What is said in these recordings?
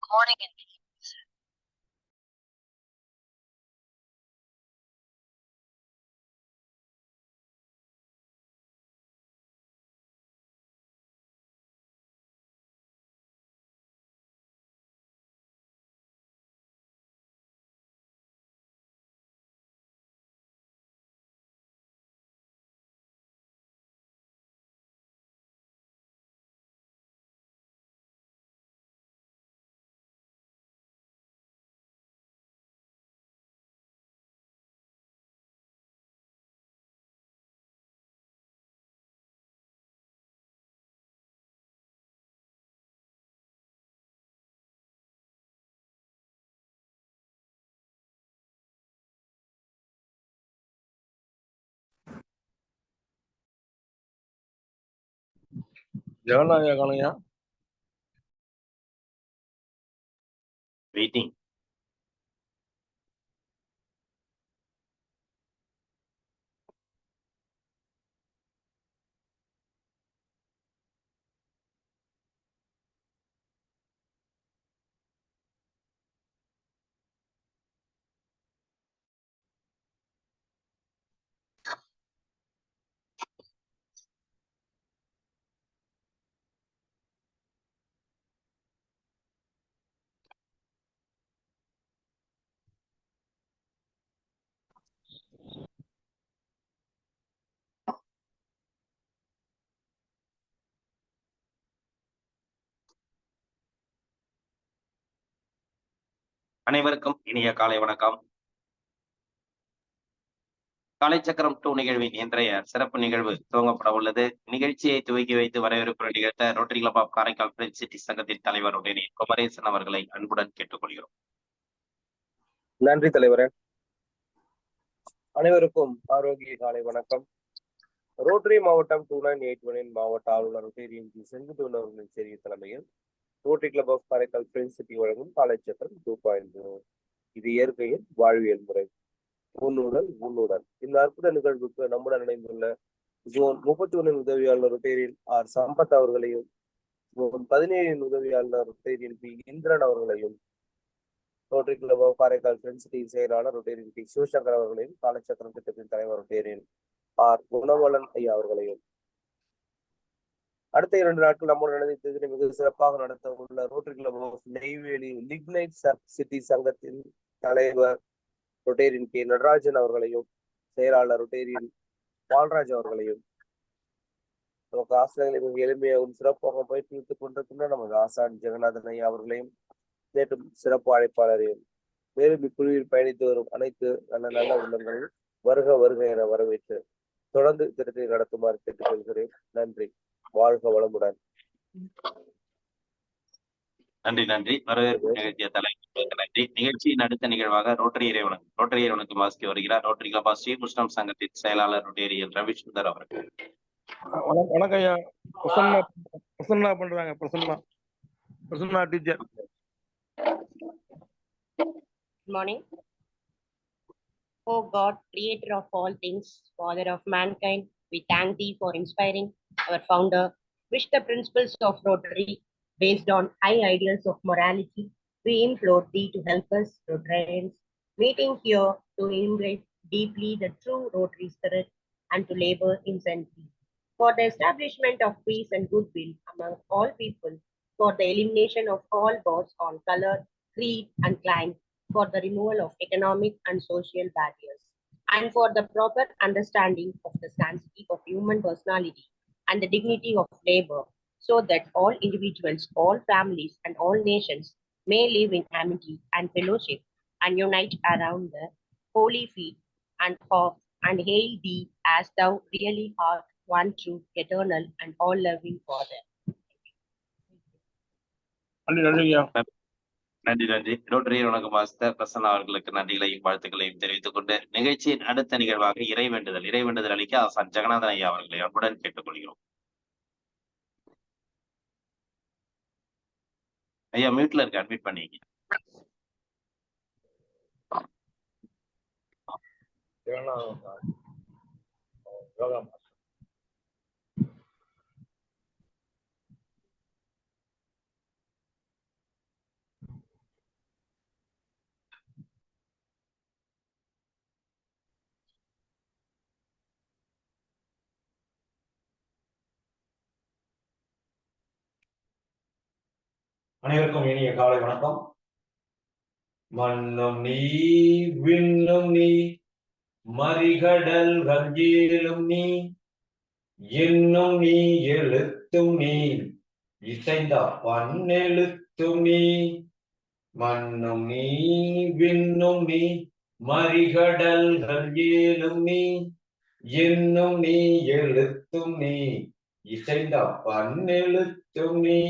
morning and ஜெகநாதயா காணையா waiting. அனைவருக்கும் இனிய காலை வணக்கம். காலை சக்கரம் 2 நிகழ்வின் இன்றைய சிறப்பு நிகழ்வு துவங்கப்பட உள்ளது. நிகழ்ச்சியை துவக்கி வைத்து வரவேற்பு நிகழ்த்த rotary club of Karaikal French city சங்கத்தின் தலைவர் ரோட்டரி குமரேசன் அவர்களை அன்புடன் கேட்டுக்கொள்கிறோம். நன்றி தலைவரே. அனைவருக்கும் ஆரோக்கிய காலை வணக்கம். ரோட்டரி மாவட்டம் 2981 மாவட்ட ஆளுநர் ரோட்டரியன் ஜி செங்குட்டுவன் அவர்களின் செய்தி தலைமையில் rotary club of Karaikal French city வழங்கும் காலை சக்கரம் 2.0. இது இயற்கையின் வாழ்வியல் முறை. உன்னுடன் இந்த அற்புத நிகழ்வுக்கு நம்முடன் இணைந்துள்ள ஜோன் 31 உதவியாளர் ரோட்டரியன் ஆர் சம்பத் அவர்களையும், ஜோன் 17 உதவியாளர் ரோட்டரியன் பி இந்திரன் அவர்களையும், rotary club of Karaikal French city செயலாளர் ரோட்டரியன் பி சிவசங்கர் அவர்களையும், காலச்சக்கரம் திட்டத்தின் தலைவர் ரோட்டரியன் ஆர் குணவலன் ஐயா அவர்களையும், அடுத்த 2 நாட்கள் நம்முடன் இணைந்து மிக சிறப்பாக நடத்த உள்ள rotary club of Neyveli lignite city சங்கத்தின் தலைவர் ரோட்டரியன் கே நடராஜன் அவர்களையும், செயலாளர் ரோட்டரியன் பால்ராஜ் அவர்களையும், நமக்கு ஆசிரியர்களை மிக எளிமையாகவும் சிறப்பாக பயிற்றுவித்துக் கொண்டிருக்கின்ற நமது ஆசான் ஜெகநாதன் ஐயா அவர்களையும், நேற்றும் சிறப்பு அழைப்பாளரையும், மேலும் இக்குழுவில் பயணித்து வரும் அனைத்து நல்ல உள்ளங்களையும் வருக என வரவேற்று தொடர்ந்து திட்டத்தை நடத்துமாறு கேட்டுக்கொள்கிறேன். நன்றி. வாழ்க வளமுடன். நன்றி. வரவேற்பு நிகழ்ச்சிய தலைவர் நன்றி. நிகழ்ச்சியின் அடுத்த நிகழ்வாக ரோட்டரி இறைவனுக்கு வாசிக்க வருகிறார் ரோட்டரி கிளப் ஆஃப் ஸ்ரீகிருஷ்ணம் சங்கத்தின் செயலாளர் ரோட்டரியன் ரவிசுந்தர் அவர்கள். வணக்கம் ஐயா. பிரசன்னா பண்றாங்க. Prasanna teacher. Good morning. O God, creator of all things, father of mankind, we thank thee for inspiring our founder, which the principles of Rotary based on high ideals of morality. We implore thee to help us, Rotarians, meeting here to embrace deeply the true Rotary spirit and to labor incessantly for the establishment of peace and goodwill among all people, for the elimination of all borders on color, creed, and clime, for the removal of economic and social barriers, and for the proper understanding of the sanctity of human personality and the dignity of labor, so that all individuals, all families, and all nations may live in amity and fellowship and unite around the holy feet and hail thee as thou really art one true, eternal, and all-loving Father. நன்றி. Rotary வணக்கம் master Prasanna அவர்களுக்கு நன்றிகளையும் வாழ்த்துக்களையும் தெரிவித்துக் கொண்டு நிகழ்ச்சியின் அடுத்த நிகழ்வாக இறைவேண்டுதல் அளிக்க ஆசான் ஜெகநாதன் ஐயா அவர்களை அன்புடன் கேட்டுக்கொள்கிறோம். ஐயா மியூட்ல இருக்கு, அட்மிட் பண்ணிங்க. அனைவருக்கும் இனிய காலை வணக்கம். மண்ணும் நீ விண்ணும் நீ மறிகடல்கள் ஏழும் நீ என்னும் நீ எழுத்தும் நீ இசைந்த பன்னெழுத்தும் நீ. மண்ணும் நீ விண்ணும் நீ மறிகடல்கள் ஏழும் நீ என்னும் நீ எழுத்தும் நீ இசைந்த பன்னெழுத்தும் நீ.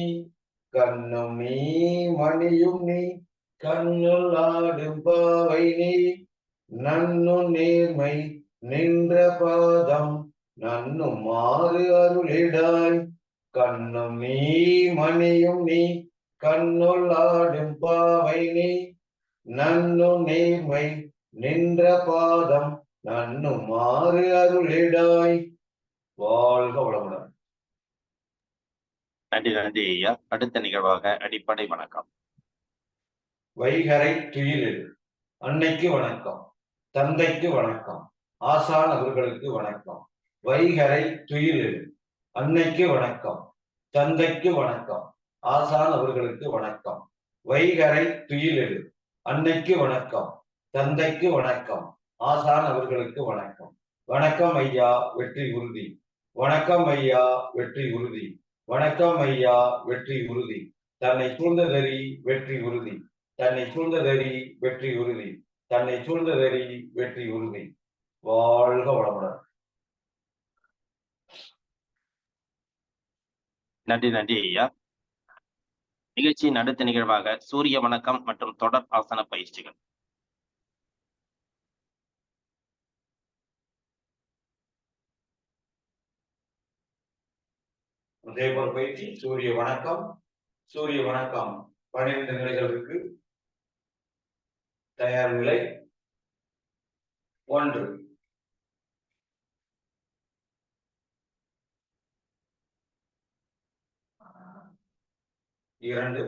கண்ணும் நீ மணியும் நீ கண்ணுள் ஆடும் பாவை நீ நன்னு நேர்மை நின்ற பாதம் நன்னும் மாறு அருளிடாய். கண்ணும் நீ மணியும் நீ கண்ணுள் ஆடும் பாவை நீ நன்னு நேர்மை நின்ற பாதம் நன்னும் மாறு அருளிடாய். வாழ்க வளமுடன். நன்றி நன்றி ஐயா. அடுத்த நிகழ்வாக அடிப்படை வணக்கம். வைகரை துயிலில் அன்னைக்கு வணக்கம், தந்தைக்கு வணக்கம், ஆசான் அவர்களுக்கு வணக்கம். வைகரை துயிலில் அன்னைக்கு வணக்கம், தந்தைக்கு வணக்கம், ஆசான் அவர்களுக்கு வணக்கம். வைகரை துயிலில் அன்னைக்கு வணக்கம், தந்தைக்கு வணக்கம், ஆசான் அவர்களுக்கு வணக்கம். வணக்கம் ஐயா, வெற்றி உறுதி. வணக்கம் ஐயா, வெற்றி உறுதி. வணக்கம் ஐயா, வெற்றி உறுதி. தன்னை சூழ்ந்ததறி வெற்றி உறுதி. தன்னை சூழ்ந்ததறி வெற்றி உறுதி. தன்னை சூழ்ந்ததறி வெற்றி உறுதி. வாழ்க வளமுடன். நன்றி நன்றி ஐயா. நிகழ்ச்சியின் அடுத்த நிகழ்வாக சூரிய வணக்கம் மற்றும் தொடர் ஆசன பயிற்சிகள். அதேபோல் பயிற்சி சூரிய வணக்கம். சூரிய வணக்கம் 12 நிலைகளுக்கு தயார் நிலை 1, 2,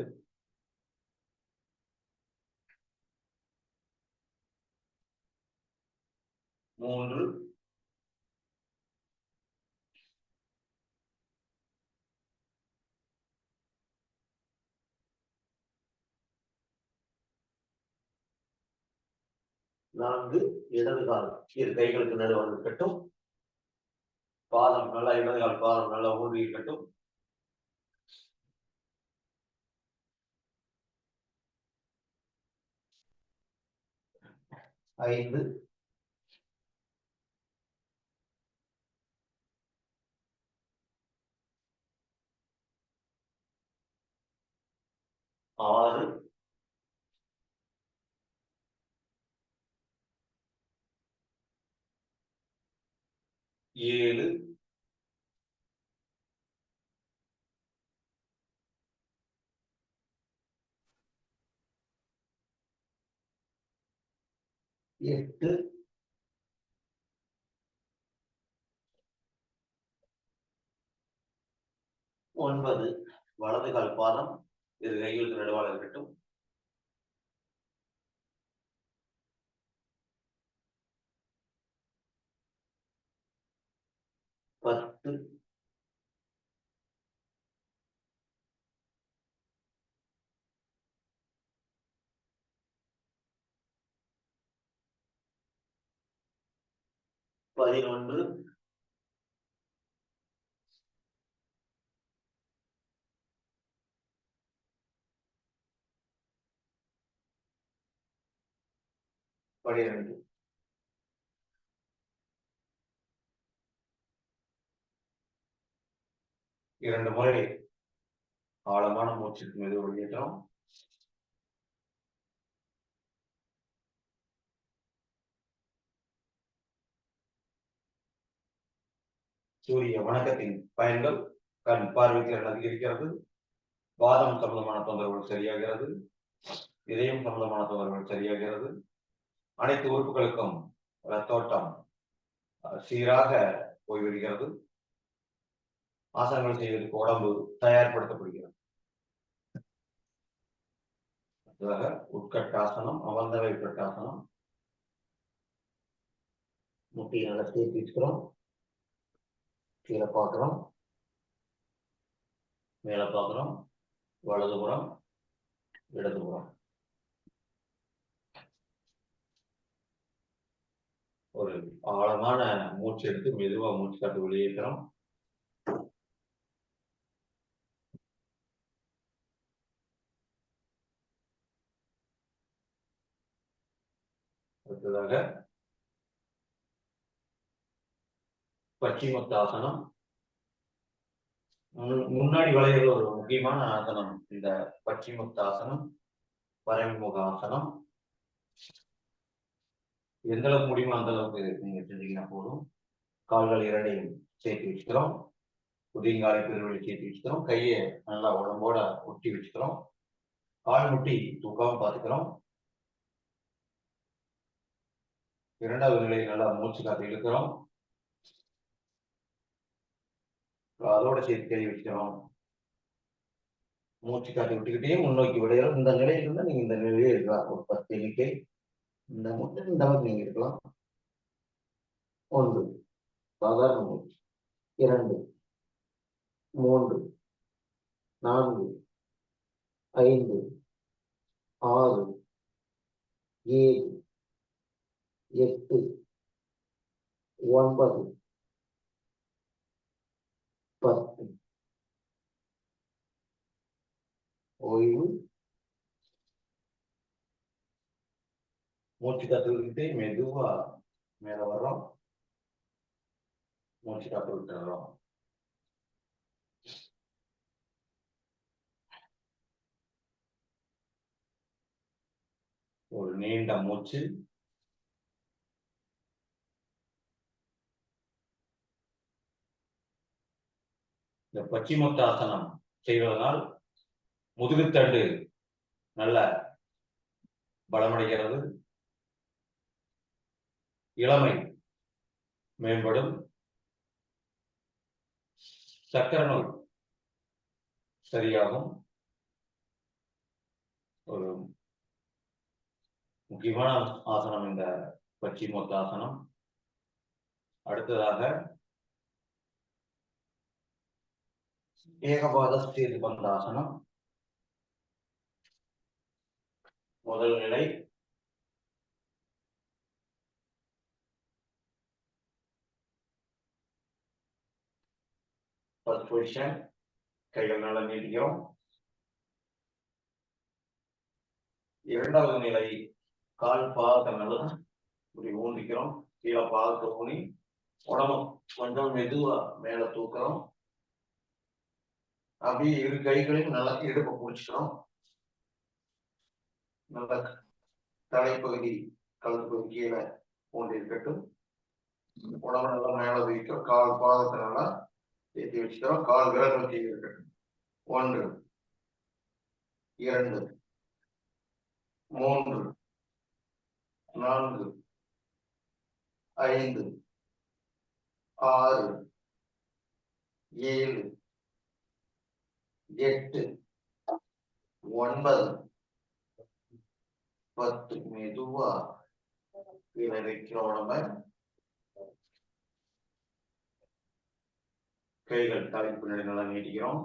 3, 4. இடது கால் இரு கைகளுக்கு நடுவாக இருக்கட்டும். பாதம் நல்லா, இடது கால் பாதம் நல்லா ஊன்றி இருக்கட்டும். 5, 6, 7, 8, 9. வலது கால் பாதம் இரு கைகளுக்கு நடுவாக இருக்கட்டும். 10, 11, 12. இரண்டு முறை ஆழமான மூச்சுக்கு மீது வெளியேற்றோம். சூரிய வணக்கத்தின் பயன்கள்: கண் பார்வை திறன் அதிகரிக்கிறது, வாதம் சம்பந்தமான தொந்தரவுகள் சரியாகிறது, இதயம் சம்பந்தமான தொந்தரவுகள் சரியாகிறது, அனைத்து உறுப்புகளுக்கும் ரத்தோட்டம் சீராக போய்விடுகிறது, ஆசனங்கள் செய்வதற்கு உடம்பு தயார்படுத்தப்படுகிறது. உட்கட்டாசனம், அமர்ந்தவை உட்கட்டாசனம். முட்டியை நல்லா சேர்த்து வச்சுக்கிறோம். கீழே பார்க்கிறோம், மேல பார்க்கிறோம், வலதுபுறம், இடதுபுறம். ஒரு ஆழமான மூச்சு எடுத்து மெதுவா மூச்சு காட்டு வெளியேற்றோம். அடுத்ததாக பச்சிமத்தாசனம். முன்னாடி வளைகிறது ஒரு முக்கியமான ஆசனம். இந்த பச்சிமுத்தாசனம், பரவிமுகாசனம் எந்த அளவுக்கு முடியுமோ அந்த அளவுக்கு நீங்க செஞ்சீங்கன்னா போதும். கால்கள் இரண்டையும் சேர்த்து வச்சுக்கிறோம். குதிங்காலை பெருவெளி சேர்த்து வச்சுக்கிறோம். கையை நல்லா உடம்போட ஒட்டி வச்சுக்கிறோம். கால் முட்டி தூக்காம பார்த்துக்கிறோம். இரண்டாவது நிலையை நல்லா மூச்சு காத்து இழுக்கிறோம். அதோட சேர்த்து கை வச்சுக்கிறோம். மூச்சு காட்டி விட்டுக்கிட்டே முன்னோக்கி விளையாடும். இந்த நிலையில இருந்தா நீங்க இந்த நிலையிலே இருக்கலாம். ஒரு 10 எண்ணிக்கை இந்த அளவுக்கு நீங்க இருக்கலாம். 1 சாதாரண மூச்சு, 2 3 4 5 6 7 8 9 10. ஓய்வு. மூச்சு காத்து விட்டுக்கிட்டே மெதுவா மேல வர்றோம். மூச்சு காத்து விட்டுறோம். ஒரு நீண்ட மூச்சு. இந்த பச்சிமுத்தாசனம் செய்வதனால் முதுகுத்தண்டு நல்ல பலமடைகிறது. இளமை மேம்படும். சக்கர நோய் சரியாகும். ஒரு முக்கியமான ஆசனம் இந்த பச்சிமுத்தாசனம். அடுத்ததாக ஏகபாத ஸ்தீர்பந்தாசனம். முதல் நிலை. First position. கைகள் நல்லா நீட்டிக்கிறோம். இரண்டாவது நிலை. கால் பாதத்தை நல்லா இப்படி ஊன்றிக்கிறோம். கீழே பாதத்தை ஊனி உடம்பு கொஞ்சம் மெதுவா மேல தூக்குறோம். அப்படியே இரு கைகளையும் நல்லா இடுப்பை பிடிச்சிக்கிறோம். நல்லா தலைப்பகுதி கழுத்து பகுதி கீழே ஊன்றி இருக்கட்டும். உடம்பு நல்லா மேல வைக்கிறோம். கால் பாதத்தை நல்லா ஏற்றி வச்சுக்கிறோம். கால் விரல்கள் கீழே இருக்கட்டும். 1 2 3 4 5 6 7 8 9 10. மெதுவா கீழே வைக்கிற உடம்ப. கைகள் தலைக்கு பின்னாடி நல்லா நீட்டிக்கிறோம்.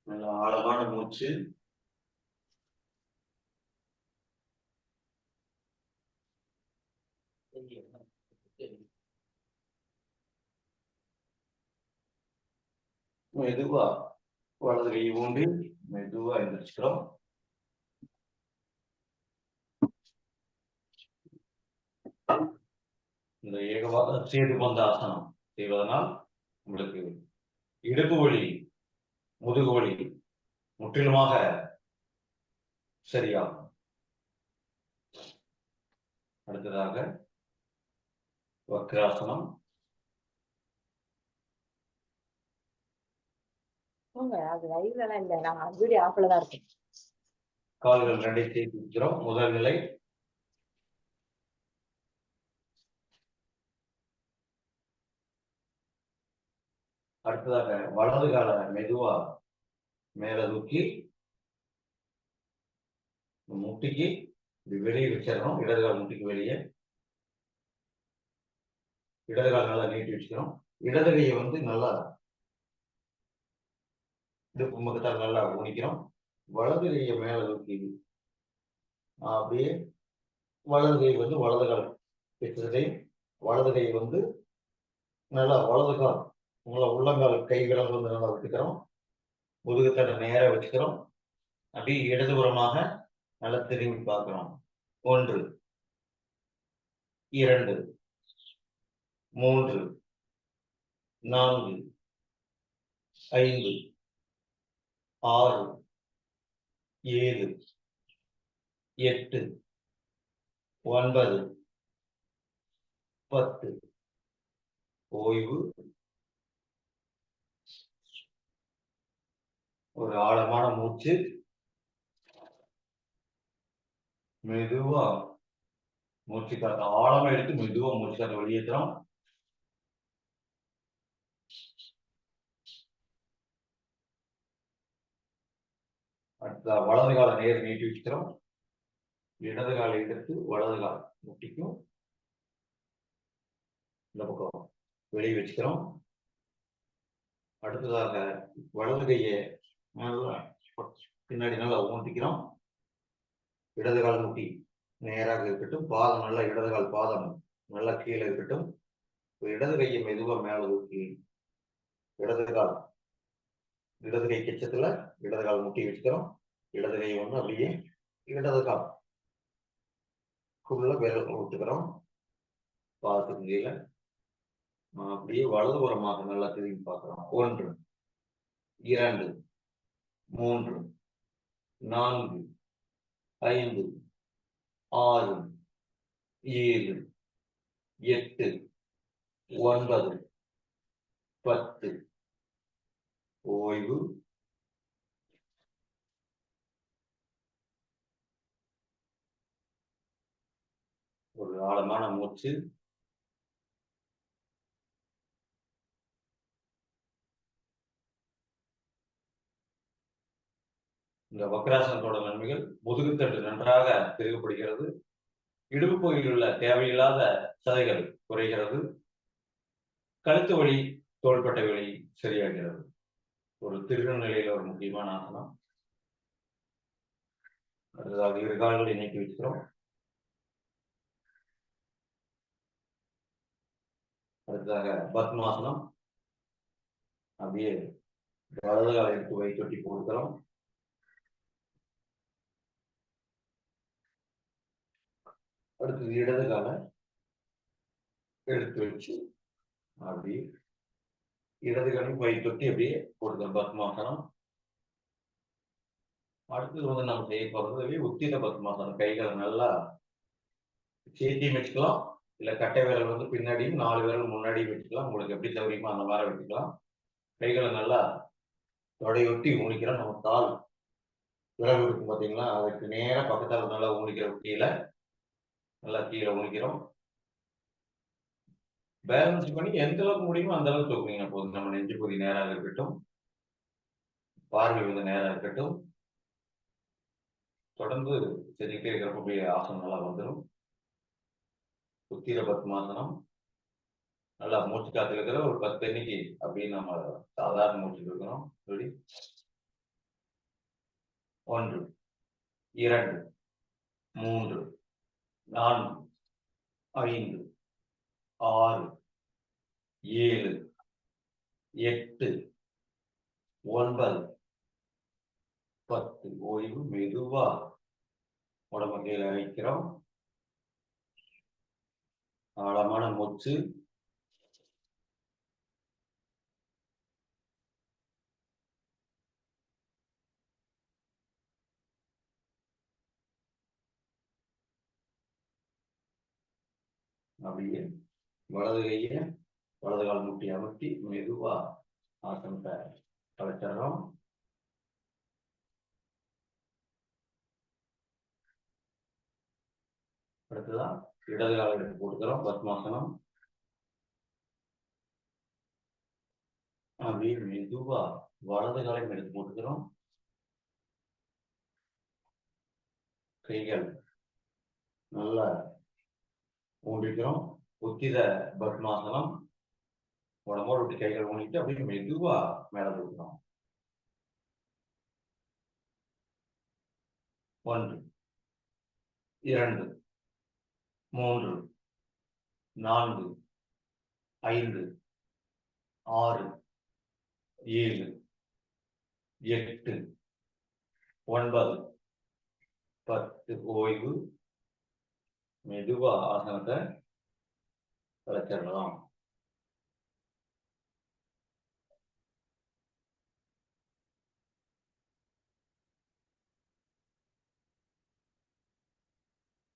நல்லா ஆழமான மூச்சு. மெதுவா வலது கை ஊன்றி மெதுவா எழுந்திரிச்சுக்கிறோம். இந்த ஏகவாத சேதுபந்தாசனம் செய்வதனால் உங்களுக்கு இடுப்பு வலி, முதுகு வலி முற்றிலுமாக சரியாகும். அடுத்ததாக வக்ராசனம். கால்கள் ரெண்டை சேர்த்து வைக்கிறோம். முதல் நிலை. அடுத்ததாக வலது கால மெதுவா மேல தூக்கி முட்டிக்கு வெளியே வச்சிடணும். இடது கால் முட்டிக்கு வெளியே. இடது கால் நல்லா நீட்டி வச்சுக்கிறோம். இடது கையை வந்து நல்லா இடுப்பு பக்கத்தால் நல்லா ஊனிக்கிறோம். வலது கையை மேல தூக்கி அப்படியே வலது கை வந்து வலது கால் வச்சதை வலது கை வந்து நல்லா வலது கால் நல்லா உள்ளங்கால் கை விரல் வந்து நல்லா வச்சுக்கிறோம். முதுகுத்தட்டை நேரா வச்சுக்கிறோம். அப்படியே இடதுபுறமாக நல்லா திரும்பி பார்க்கிறோம். 1 2 3 4 5 6 7 8 9 10. ஓய்வு. ஒரு ஆழமான மூச்சு. மெதுவா மூச்சு காத்த ஆழமா எடுத்து மெதுவா மூச்சு காத்த வெளியேற்றுறோம். அடுத்த வலது காலை நேர் நீட்டி வச்சுக்கிறோம். இடது காலை எடுத்து வலது கால் முட்டிக்கும் இந்த பக்கம் வெளியே வச்சுக்கிறோம். அடுத்ததாக வலது கையை நல்லா பின்னாடி நல்லா ஊன்றிக்கிறோம். இடது கால் முட்டி நேராக இருக்கட்டும். பாதம் நல்லா இடது கால் பாதம் நல்லா கீழே இருக்கட்டும். இடது கையை மெதுவா மேல தூக்கி இடது கை கிச்சத்துல இடது கால் முட்டி வச்சுக்கிறோம். இடது கை வந்து அப்படியே இடது கால் ஃபுல்லா விரல் விட்டுக்கிறோம். பாதத்துக்கு கீழே அப்படியே வலதுபுறமாக நல்லா திரும்பி பார்க்கிறோம். 1 2 3 4 5 6 7 8 9 10. ஓய்வு. ஒரு ஆழமான மூச்சு. இந்த வக்ராசனத்தோட நன்மைகள் முதுகுத்தட்டு நன்றாக திருகப்படுகிறது. இடுப்பு பகுதியில் உள்ள தேவையில்லாத சதைகள் குறைகிறது. கழுத்து வலி தோள்பட்டை வலி சரியாகிறது. ஒரு திருகு நிலையில ஒரு முக்கியமான ஆசனம். அடுத்ததாக இரு கால்களை நீட்டி வச்சுக்கிறோம். அடுத்ததாக பத்மாசனம். அப்படியே வலது காலை எடுத்து வைத்தொட்டி போடுகிறோம். அடுத்தது இடது காலை எடுத்து வச்சு அப்படியே இடது காலையும் வைத்தொட்டி அப்படியே போடுகிறோம். பத்மாசனம். அடுத்தது வந்து நம்ம செய்ய போறது உத்திர பத்மாசனம். கைகளை நல்லா சேர்த்தியும் வச்சுக்கலாம். இல்ல கட்டை விரல் வந்து பின்னாடியும் 4 விரல் முன்னாடியும் வச்சுக்கலாம். உங்களுக்கு எப்படி சௌரியமோ அந்த மாதிரி வச்சுக்கலாம். கைகளை நல்லா தொடையொட்டி ஊனிக்கிறோம். நம்ம கால் விரல் இருக்கும் பார்த்தீங்களா, அதுக்கு நேரா பக்கத்தால் நல்லா ஊனிக்கிறோம். கீழே நல்லா கீழே ஊனிக்கிறோம். பேலன்ஸ் பண்ணி எந்த அளவுக்கு முடியுமோ அந்த அளவுக்கு தூக்குனீங்க போதும். நம்ம நெஞ்சு பகுதி நேராக இருக்கட்டும். பார்வை வந்து நேராக இருக்கட்டும். தொடர்ந்து செஞ்சுக்கிட்டே இருக்கிறப்ப அப்படியே ஆசனம் நல்லா வந்துடும். உத்திர பத்மாசனம். நல்லா மூச்சு காத்து இருக்கிற ஒரு 10 எண்ணிக்கை அப்படின்னு நம்ம சாதாரண மூச்சு இருக்கிறோம். ரெடி. 1 2 3 4 5 6 7 8 9 10. ஓய்வு. மெதுவா உடம்பு கீழே வைக்கிறோம். ஆழமான மூச்சு. அப்படியே வலது கையை வலது கால் முட்டி அமர்த்தி மெதுவா ஆசனத்தை கலைச்சிடறோம். அடுத்ததான் இடது காலை எடுத்து போட்டுக்கிறோம். பத்மாசனம். அப்படியே மெதுவா வலது காலையும் எடுத்து போட்டுக்கிறோம். கைகள் நல்லா ஊன்றிக்கிறோம். உத்திர பத்மாசனம். உடம்போடு விட்டு கைகள் ஊனிட்டு அப்படியே மெதுவா மேல தூக்கணும். 1 2 3 4 5 6 7 8 9 10. ஓய்வு. மெதுவா ஆசனத்தை கலைச்சிடலாம்.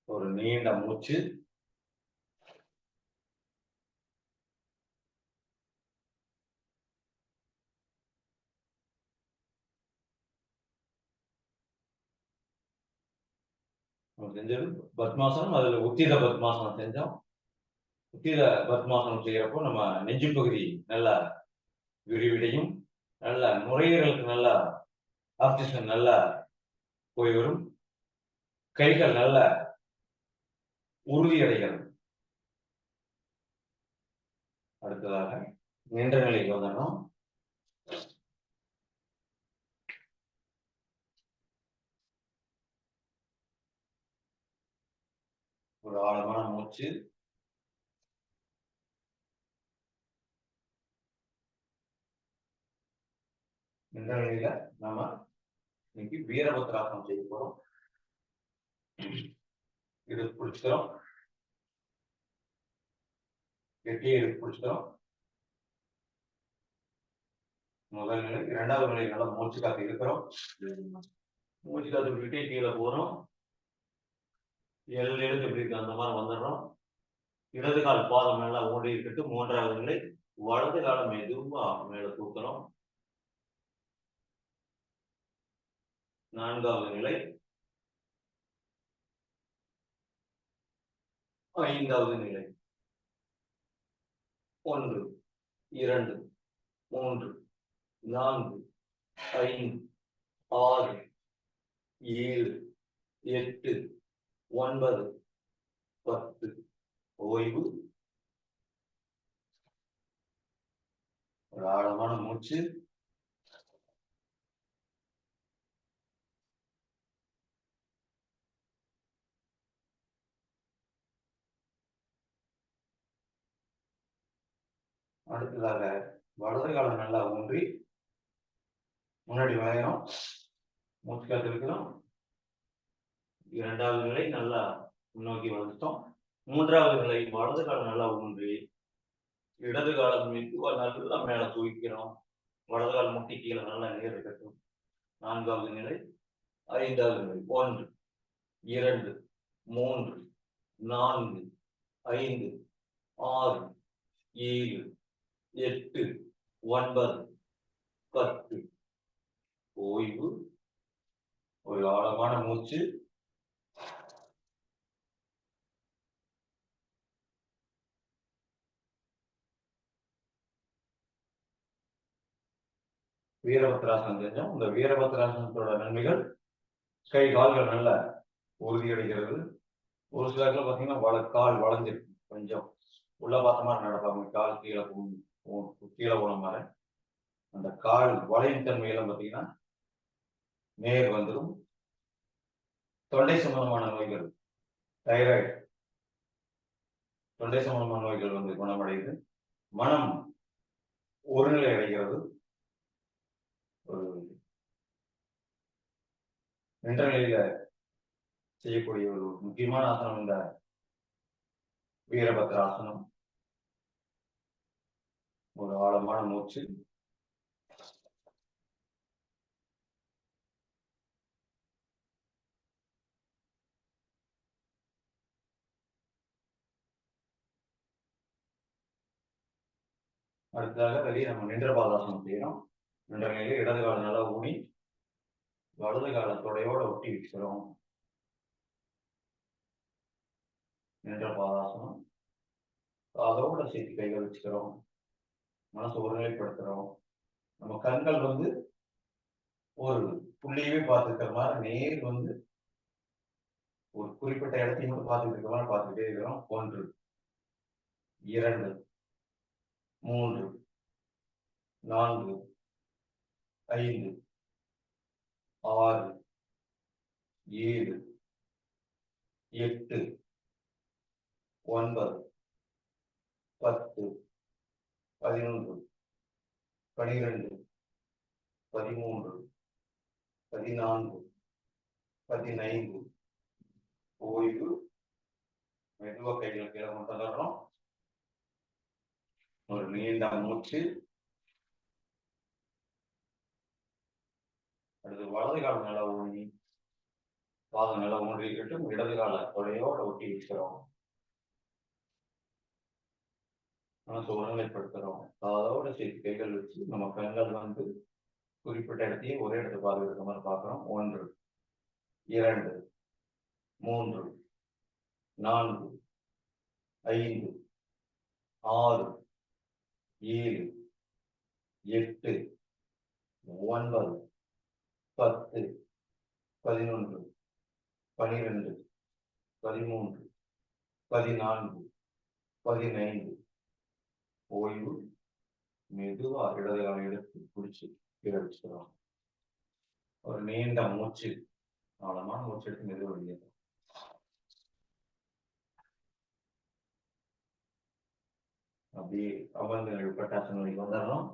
ஒரு நீண்ட மூச்சு. செஞ்சது பத்மாசனம். அதுல உத்திர பத்மாசனம் செஞ்சோம். உத்திர பத்மாசனம் செய்யறப்போ நம்ம நெஞ்சு பகுதி நல்லா விரிவடையும். நல்ல நுரையீரலுக்கு நல்லா ஆக்சிஜன் நல்லா போய் வரும். கைகள் நல்ல உறுதியடைகிறது. அடுத்ததாக நின்ற நிலைக்கு வந்துடணும். ஒரு ஆழமான மூச்சு. நின்ற நிலையில நாம இன்னைக்கு வீரபத்ராசனம் செய்ய போறோம். இது பிடிச்சிக்கிறோம். கெட்டியை எடுத்து பிடிச்சிக்கிறோம். முதல் நிலை. இரண்டாவது நிலை நல்லா மூச்சு காத்து இருக்கிறோம். மூச்சு காத்து விட்டுட்டே கீழே போறோம். எழுந்து எப்படி இருக்கு அந்த மாதிரி வந்துடுறோம். இடது கால் பாதம் நல்லா ஓடி இருக்கட்டும். மூன்றாவது நிலை. வலது காலம் மெதுவா மேல தூக்கணும். நான்காவது நிலை. ஐந்தாவது நிலை. 1 2 3 4 5 6 7 8 9 10. ஓய்வு. ஒரு ஆழமான மூச்சு. அடுத்ததாக வலது காலம் நல்லா ஊன்றி முன்னாடி வளையணும். மூச்சு காத்து இருக்கிறோம். இரண்டாவது நிலை நல்லா முன்னோக்கி வந்துட்டோம். மூன்றாவது நிலை வலது காலம் நல்லா ஊன்றி இடது காலம் மெதுவா நல்லா மேல தூக்கிறோம். வலது கால் முட்டி கீழே நல்லா நீர் இருக்கட்டும். நான்காவது நிலை. ஐந்தாவது நிலை. 1 2 3 4 5 6 7 8 9 10. ஓய்வு. ஒரு ஆழமான மூச்சு. வீரபத்ராசனம் செஞ்சோம். இந்த வீரபத்ராசனத்தோட நன்மைகள் கை கால்கள் நல்ல உறுதியடைகிறது. ஒரு சிலர்கள் பார்த்தீங்கன்னா கால் வளைஞ்சிருக்கு. கொஞ்சம் உள்ள பார்த்த மாதிரி நடப்பாங்க. கால் கீழே போன மாதிரி. அந்த கால் வளையும் தன்மையெல்லாம் பார்த்தீங்கன்னா நேர் வந்துடும். தொண்டை சம்பந்தமான நோய்கள், தைராய்டு, தொண்டை சம்பந்தமான நோய்கள் வந்து குணமடையுது. மனம் ஒருநிலை அடைகிறது. ஒரு நின்ற நிலையில செய்யக்கூடிய ஒரு முக்கியமான ஆசனம் இந்த வீரபத்ராசனம். ஒரு ஆழமான மூச்சு. அடுத்ததாக வெளியே நம்ம நின்ற பாதாசனம் செய்யறோம். நின்ற நிலையில இடது காலம் நல்லா ஊனி வலது கால தொடையோட ஒட்டி வச்சுக்கிறோம். நின்ற பாதாசனம். அதோட சேர்த்து கைகள் வச்சுக்கிறோம். மனசு ஒருநிலைப்படுத்துறோம். நம்ம கண்கள் வந்து ஒரு புள்ளியவே பார்த்துக்கிற மாதிரி நேர் வந்து ஒரு குறிப்பிட்ட இடத்தையும் மட்டும் பார்த்துட்டு இருக்கிற மாதிரி பார்த்துக்கிட்டே இருக்கிறோம். 1 2 3 4 5 6 7 8 9 10 11 12 13 14 15 ஓய்வு. மெதுவா கைகளை கீழே கொண்டு வந்துடுறோம். ஒரு நீண்ட மூச்சு. அடுத்து வலது கால நில ஊனி பாதம் நில ஊன்றிக்கட்டும். இடது கால தொடையோட ஒட்டி வச்சுக்கிறோம். மனசு ஒருநிலைப்படுத்துறோம். அதோட சேர்த்து கைகள் வச்சு நம்ம கண்கள் வந்து குறிப்பிட்ட இடத்தையும் ஒரே இடத்தை பார்வை இருக்கிற மாதிரி பார்க்கிறோம். 1 2 3 4 5 6 7 8 9 10 11 12 13 14 15 ஓய்வு. மெதுவா இடது காலை எடுத்து பிடிச்சி கீழே வச்சுக்கிறோம். ஒரு நீண்ட மூச்சு, ஆழமான மூச்சு எடுத்து மெதுவா வெளியேறும். அப்படியே அமர்ந்து பட்டாசு நிலைக்கு வந்துடுறோம்.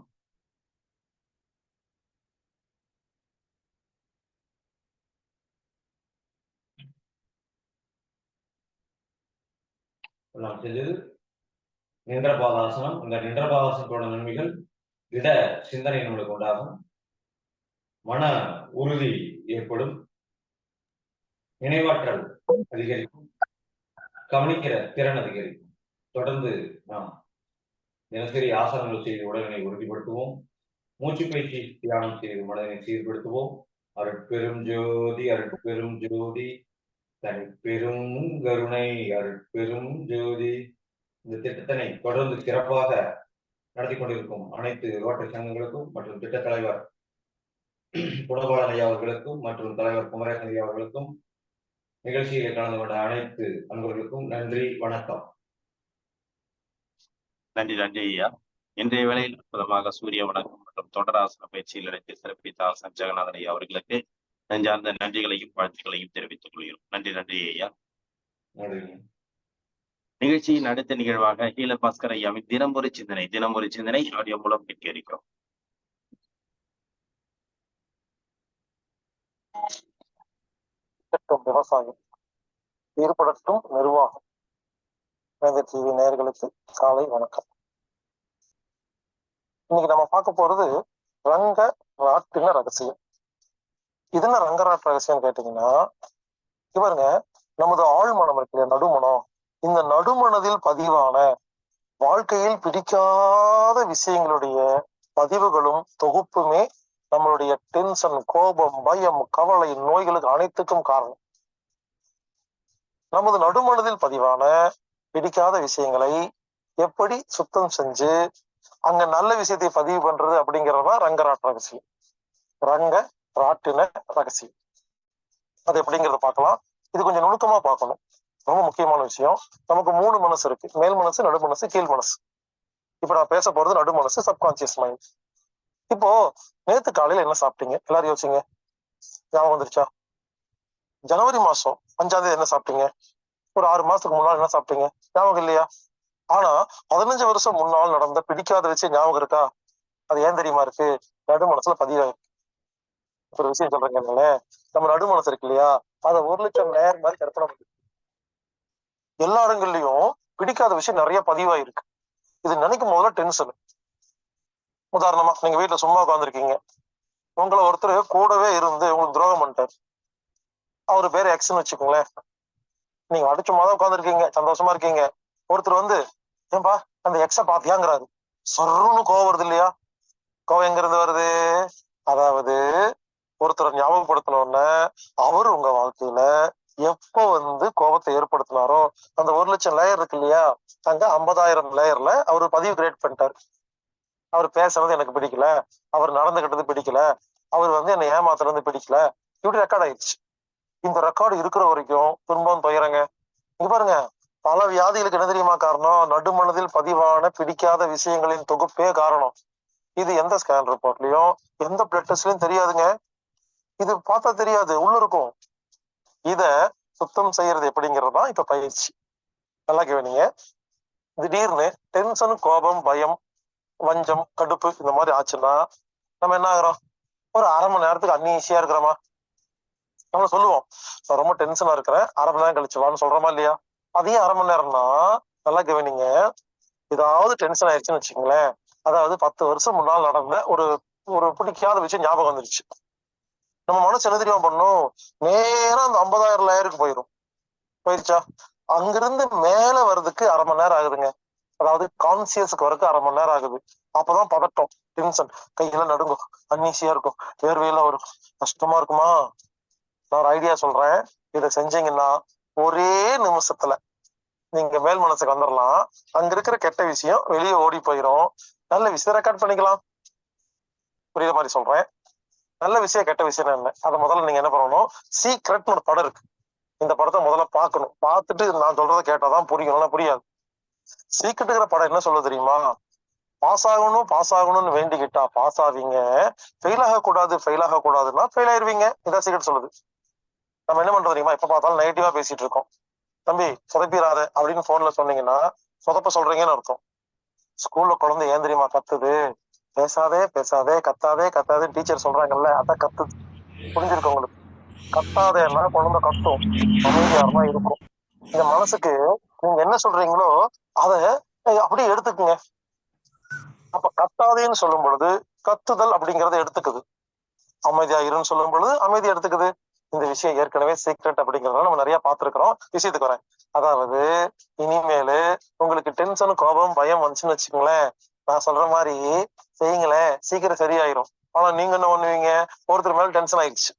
நாம் செஞ்சது நின்ற பாதாசனம். இந்த நின்ற பாதாசனத்தோட நன்மைகள் திட சிந்தனை நம்மளுக்கு உண்டாகும், மன உறுதி ஏற்படும், நினைவாற்றல் அதிகரிக்கும், கவனிக்கிற திறன் அதிகரிக்கும். தொடர்ந்து நாம் தினசரி ஆசனங்கள் செய்து உடலினை உறுதிப்படுத்துவோம். மூச்சு பயிற்சி தியானம் செய்து மனதினை சீர்படுத்துவோம். அருட்பெரும் ஜோதி அருட்பெரும் ஜோதி தனிப்பெரும் கருணை அருட்பெரும் ஜோதி. இந்த திட்டத்தினை தொடர்ந்து சிறப்பாக நடத்தி கொண்டிருக்கும் அனைத்து ரோட்டரி சங்கங்களுக்கும் மற்றும் திட்ட தலைவர் குணபாலன் ஐயா அவர்களுக்கும் மற்றும் தலைவர் குமரேசன் ஐயா அவர்களுக்கும் நிகழ்ச்சியில் கலந்து கொண்ட அனைத்து அன்பர்களுக்கும் நன்றி, வணக்கம். நன்றி ஐயா. இன்றைய வேளையில் அற்புதமாக சூரிய வணக்கம் மற்றும் தொடராசன பயிற்சியில் இணைத்து சிறப்பித்த ஆசான் ஜெகநாதன் ஐயா அவர்களுக்கு நெஞ்சார்ந்த நன்றிகளையும் வாழ்த்துக்களையும் தெரிவித்துக் கொள்கிறோம். நன்றி ஐயா. நிகழ்ச்சியின் அடுத்த நிகழ்வாக ஹீல பாஸ்கர் ஐயாவின் தினமொரு சிந்தனை ஆடியோ மூலம் கேட்க இருக்கிறோம். விவசாயம் ஈடுபடட்டும் நிர்வாகம். டிவி நேயர்களுக்கு காலை வணக்கம். இன்னைக்கு நம்ம பார்க்க போறது ரங்க ராட்டின ரகசியம். இது என்ன ரங்கராட் ரகசியம் கேட்டீங்கன்னா, இவருங்க நமது ஆழ்மனம் இருக்கு இல்லையா, நடுமனம். இந்த நடுமனதில் பதிவான வாழ்க்கையில் பிடிக்காத விஷயங்களுடைய பதிவுகளும் தொகுப்புமே நம்மளுடைய டென்ஷன், கோபம், பயம், கவலை, நோய்களுக்கு அனைத்துக்கும் காரணம். நமது நடுமனதில் பதிவான பிடிக்காத விஷயங்களை எப்படி சுத்தம் செஞ்சு அங்க நல்ல விஷயத்தை பதிவு பண்றது அப்படிங்கிறதுதான் ரங்கராட் ரகசியம், ரங்க ராட்டின ரகசியம். அது எப்படிங்கிறத பார்க்கலாம். இது கொஞ்சம் நுணுக்கமா பார்க்கணும், ரொம்ப முக்கியமான விஷயம். நமக்கு 3 மனசு இருக்கு, மேல் மனசு, நடு மனசு, கீழ் மனசு. இப்ப நான் பேச போறது நடு மனசு, சப்கான்சியஸ் மைண்ட். இப்போ நேத்து காலையில என்ன சாப்பிட்டீங்க எல்லாரும் யோசிங்க, ஞாபகம் வந்துருச்சா? ஜனவரி மாசம் 5ஆம் தேதி என்ன சாப்பிட்டீங்க? ஒரு 6 மாசத்துக்கு முன்னாள் என்ன சாப்பிட்டீங்க? ஞாபகம் இல்லையா? ஆனா 15 வருஷம் முன்னால் நடந்த பிடிக்காத விஷயம் ஞாபகம் இருக்கா? அது ஏன் தெரியுமா இருக்கு? நடு மனசுல பதிவாயிருக்கு. ஒரு விஷயம் சொல்றேங்க, நம்ம நடு மனசு இருக்கு இல்லையா, அதை 1 லட்சம் லேயர் மாதிரி கற்பனை பண்ணி எல்லா இடங்கள்லயும் பிடிக்காத விஷயம் நிறைய பதிவாயிருக்கு. இது நினைக்கும் போதுல டென்ஷன். உதாரணமா நீங்க வீட்டுல சும்மா உட்காந்துருக்கீங்க, உங்களை ஒருத்தர் கூடவே இருந்து உங்களுக்கு துரோகம் பண்ணிட்டாரு. அவரு பேரு எக்ஸ்ன்னு வச்சுக்கோங்களேன். நீங்க அடிச்சுமா தான் உட்காந்துருக்கீங்க, சந்தோஷமா இருக்கீங்க. ஒருத்தர் வந்து, ஏன்பா அந்த எக்ஸ பாத்தியாங்கிறாரு. சொர்ன்னு கோவம் வருது இல்லையா? கோவம் எங்க இருந்து வருது? அதாவது ஒருத்தரை ஞாபகப்படுத்தினோடனே அவரு உங்க வாழ்க்கையில எப்ப வந்து கோபத்தை ஏற்படுத்தினாரோ அந்த 1 லட்சம் லேயர் இருக்கு இல்லையா, அங்க 50,000 லேயர்ல அவரு பதிவு கிரியேட் பண்ணிட்டாரு. அவர் பேசுறது எனக்கு பிடிக்கல, அவர் நடந்துகிட்டது பிடிக்கல, அவர் வந்து என்னை ஏமாத்துறது பிடிக்கல, இப்படி ரெக்கார்ட் ஆயிடுச்சு. இந்த ரெக்கார்டு இருக்கிற வரைக்கும் துன்பம் துயரங்க. இங்க பாருங்க, பல வியாதிகளுக்கு என்ன தெரியுமா காரணம்? நடுமனதில் பதிவான பிடிக்காத விஷயங்களின் தொகுப்பே காரணம். இது எந்த ஸ்கேன் ரிப்போர்ட்லயும் எந்த பிளட் டெஸ்ட்லயும் தெரியாதுங்க. இது பார்த்தா தெரியாது, உள்ள இருக்கும். இத சுத்தம் செய்யறது எப்படிங்கிறது தான் இப்ப பயிற்சி. நல்லா கவனிங்க. திடீர்னு டென்ஷன், கோபம், பயம், வஞ்சம், கடுப்பு இந்த மாதிரி ஆச்சுன்னா நம்ம என்ன ஆகுறோம்? ஒரு அரை மணி நேரத்துக்கு அன்ஈஸியா இருக்கிறோமா? நம்ம சொல்லுவோம், நான் ரொம்ப டென்ஷனா இருக்கிறேன், அரை மணி நேரம் கழிச்சு வான்னு சொல்றோமா இல்லையா? அதே அரை மணி நேரம்னா நல்லா கவனிங்க. ஏதாவது டென்ஷன் ஆயிடுச்சுன்னு வச்சுக்கோங்களேன். அதாவது 10 வருஷம் முன்னால் நடந்த ஒரு ஒரு பிடிக்காத விஷயம் ஞாபகம் வந்துருச்சு. நம்ம மனசு என்ன தெரியுமா பண்ணும்? நேரம் அந்த 50,000 லேயருக்கு போயிடும். போயிருச்சா? அங்கிருந்து மேல வர்றதுக்கு அரை மணி நேரம் ஆகுதுங்க. அதாவது கான்சியஸுக்கு வரக்கு அரை மணி நேரம் ஆகுது. அப்பதான் பதட்டம், டென்ஷன், கையெல்லாம் நடுங்கும், அன்னீசியா இருக்கும், வேர்வையெல்லாம் வரும், கஷ்டமா இருக்குமா? நான் ஒரு ஐடியா சொல்றேன். இதை செஞ்சீங்கன்னா ஒரே நிமிஷத்துல நீங்க மேல் மனசுக்கு வந்துடலாம். அங்க இருக்கிற கெட்ட விஷயம் வெளியே ஓடி போயிடும். நல்ல விஷயம் ரெக்கார்ட் பண்ணிக்கலாம். புரியுற மாதிரி சொல்றேன். நல்ல விஷயம் கெட்ட விஷயம் என்ன, அதை முதல்ல நீங்க என்ன பண்ணணும்? சீக்ரெட்னு ஒரு படம் இருக்கு. இந்த படத்தை முதல்ல பார்க்கணும். பார்த்துட்டு நான் சொல்றதை கேட்டாதான் புரியும், இல்லைன்னா புரியாது. சீக்ரெட்டுங்கிற படம் என்ன சொல்ல தெரியுமா? பாஸ் ஆகணும்னு வேண்டிக்கிட்டா பாஸ் ஆவீங்க, ஃபெயில் ஆகக்கூடாது கூடாதுன்னா ஃபெயில் ஆயிருவீங்க. இதான் சீக்ரெட் சொல்லுது. நம்ம என்ன பண்றோம் தெரியுமா? எப்ப பார்த்தாலும் நெகட்டிவா பேசிட்டு இருக்கோம். தம்பி சொதப்பிடாத அப்படின்னு போன்ல சொன்னீங்கன்னா சொதப்ப சொல்றீங்கன்னு அர்த்தம். ஸ்கூல்ல குழந்தை ஏன் தெரியுமா கத்துது? பேசாதே கத்தாதே டீச்சர் சொல்றாங்கல்ல, அதான் கத்துது. புரிஞ்சிருக்கு உங்களுக்கு? கத்தாதேன்னா குழந்தை கத்தும், அமைதியாரமா இருக்கும். இந்த மனசுக்கு நீங்க என்ன சொல்றீங்களோ அதை அப்படியே எடுத்துக்குங்க. அப்ப கத்தாதேன்னு சொல்லும் பொழுது கத்துதல் அப்படிங்கறத எடுத்துக்குது. அமைதியா இருன்னு சொல்லும் பொழுது அமைதி எடுத்துக்குது. இந்த விஷயம் ஏற்கனவே சீக்ரெட் அப்படிங்கறத நம்ம நிறைய பார்த்திருக்கிறோம். விஷயத்துக்கு வரேன். அதாவது இனிமேலு உங்களுக்கு டென்ஷன், கோபம், பயம் வந்துச்சுன்னு வச்சுக்கோங்களேன், நான் சொல்ற மாதிரி செய்யுங்களேன், சீக்கிரம் சரியாயிரும். ஆனா நீங்க என்ன பண்ணுவீங்க? ஒருத்தர் மேல டென்ஷன் ஆயிடுச்சு,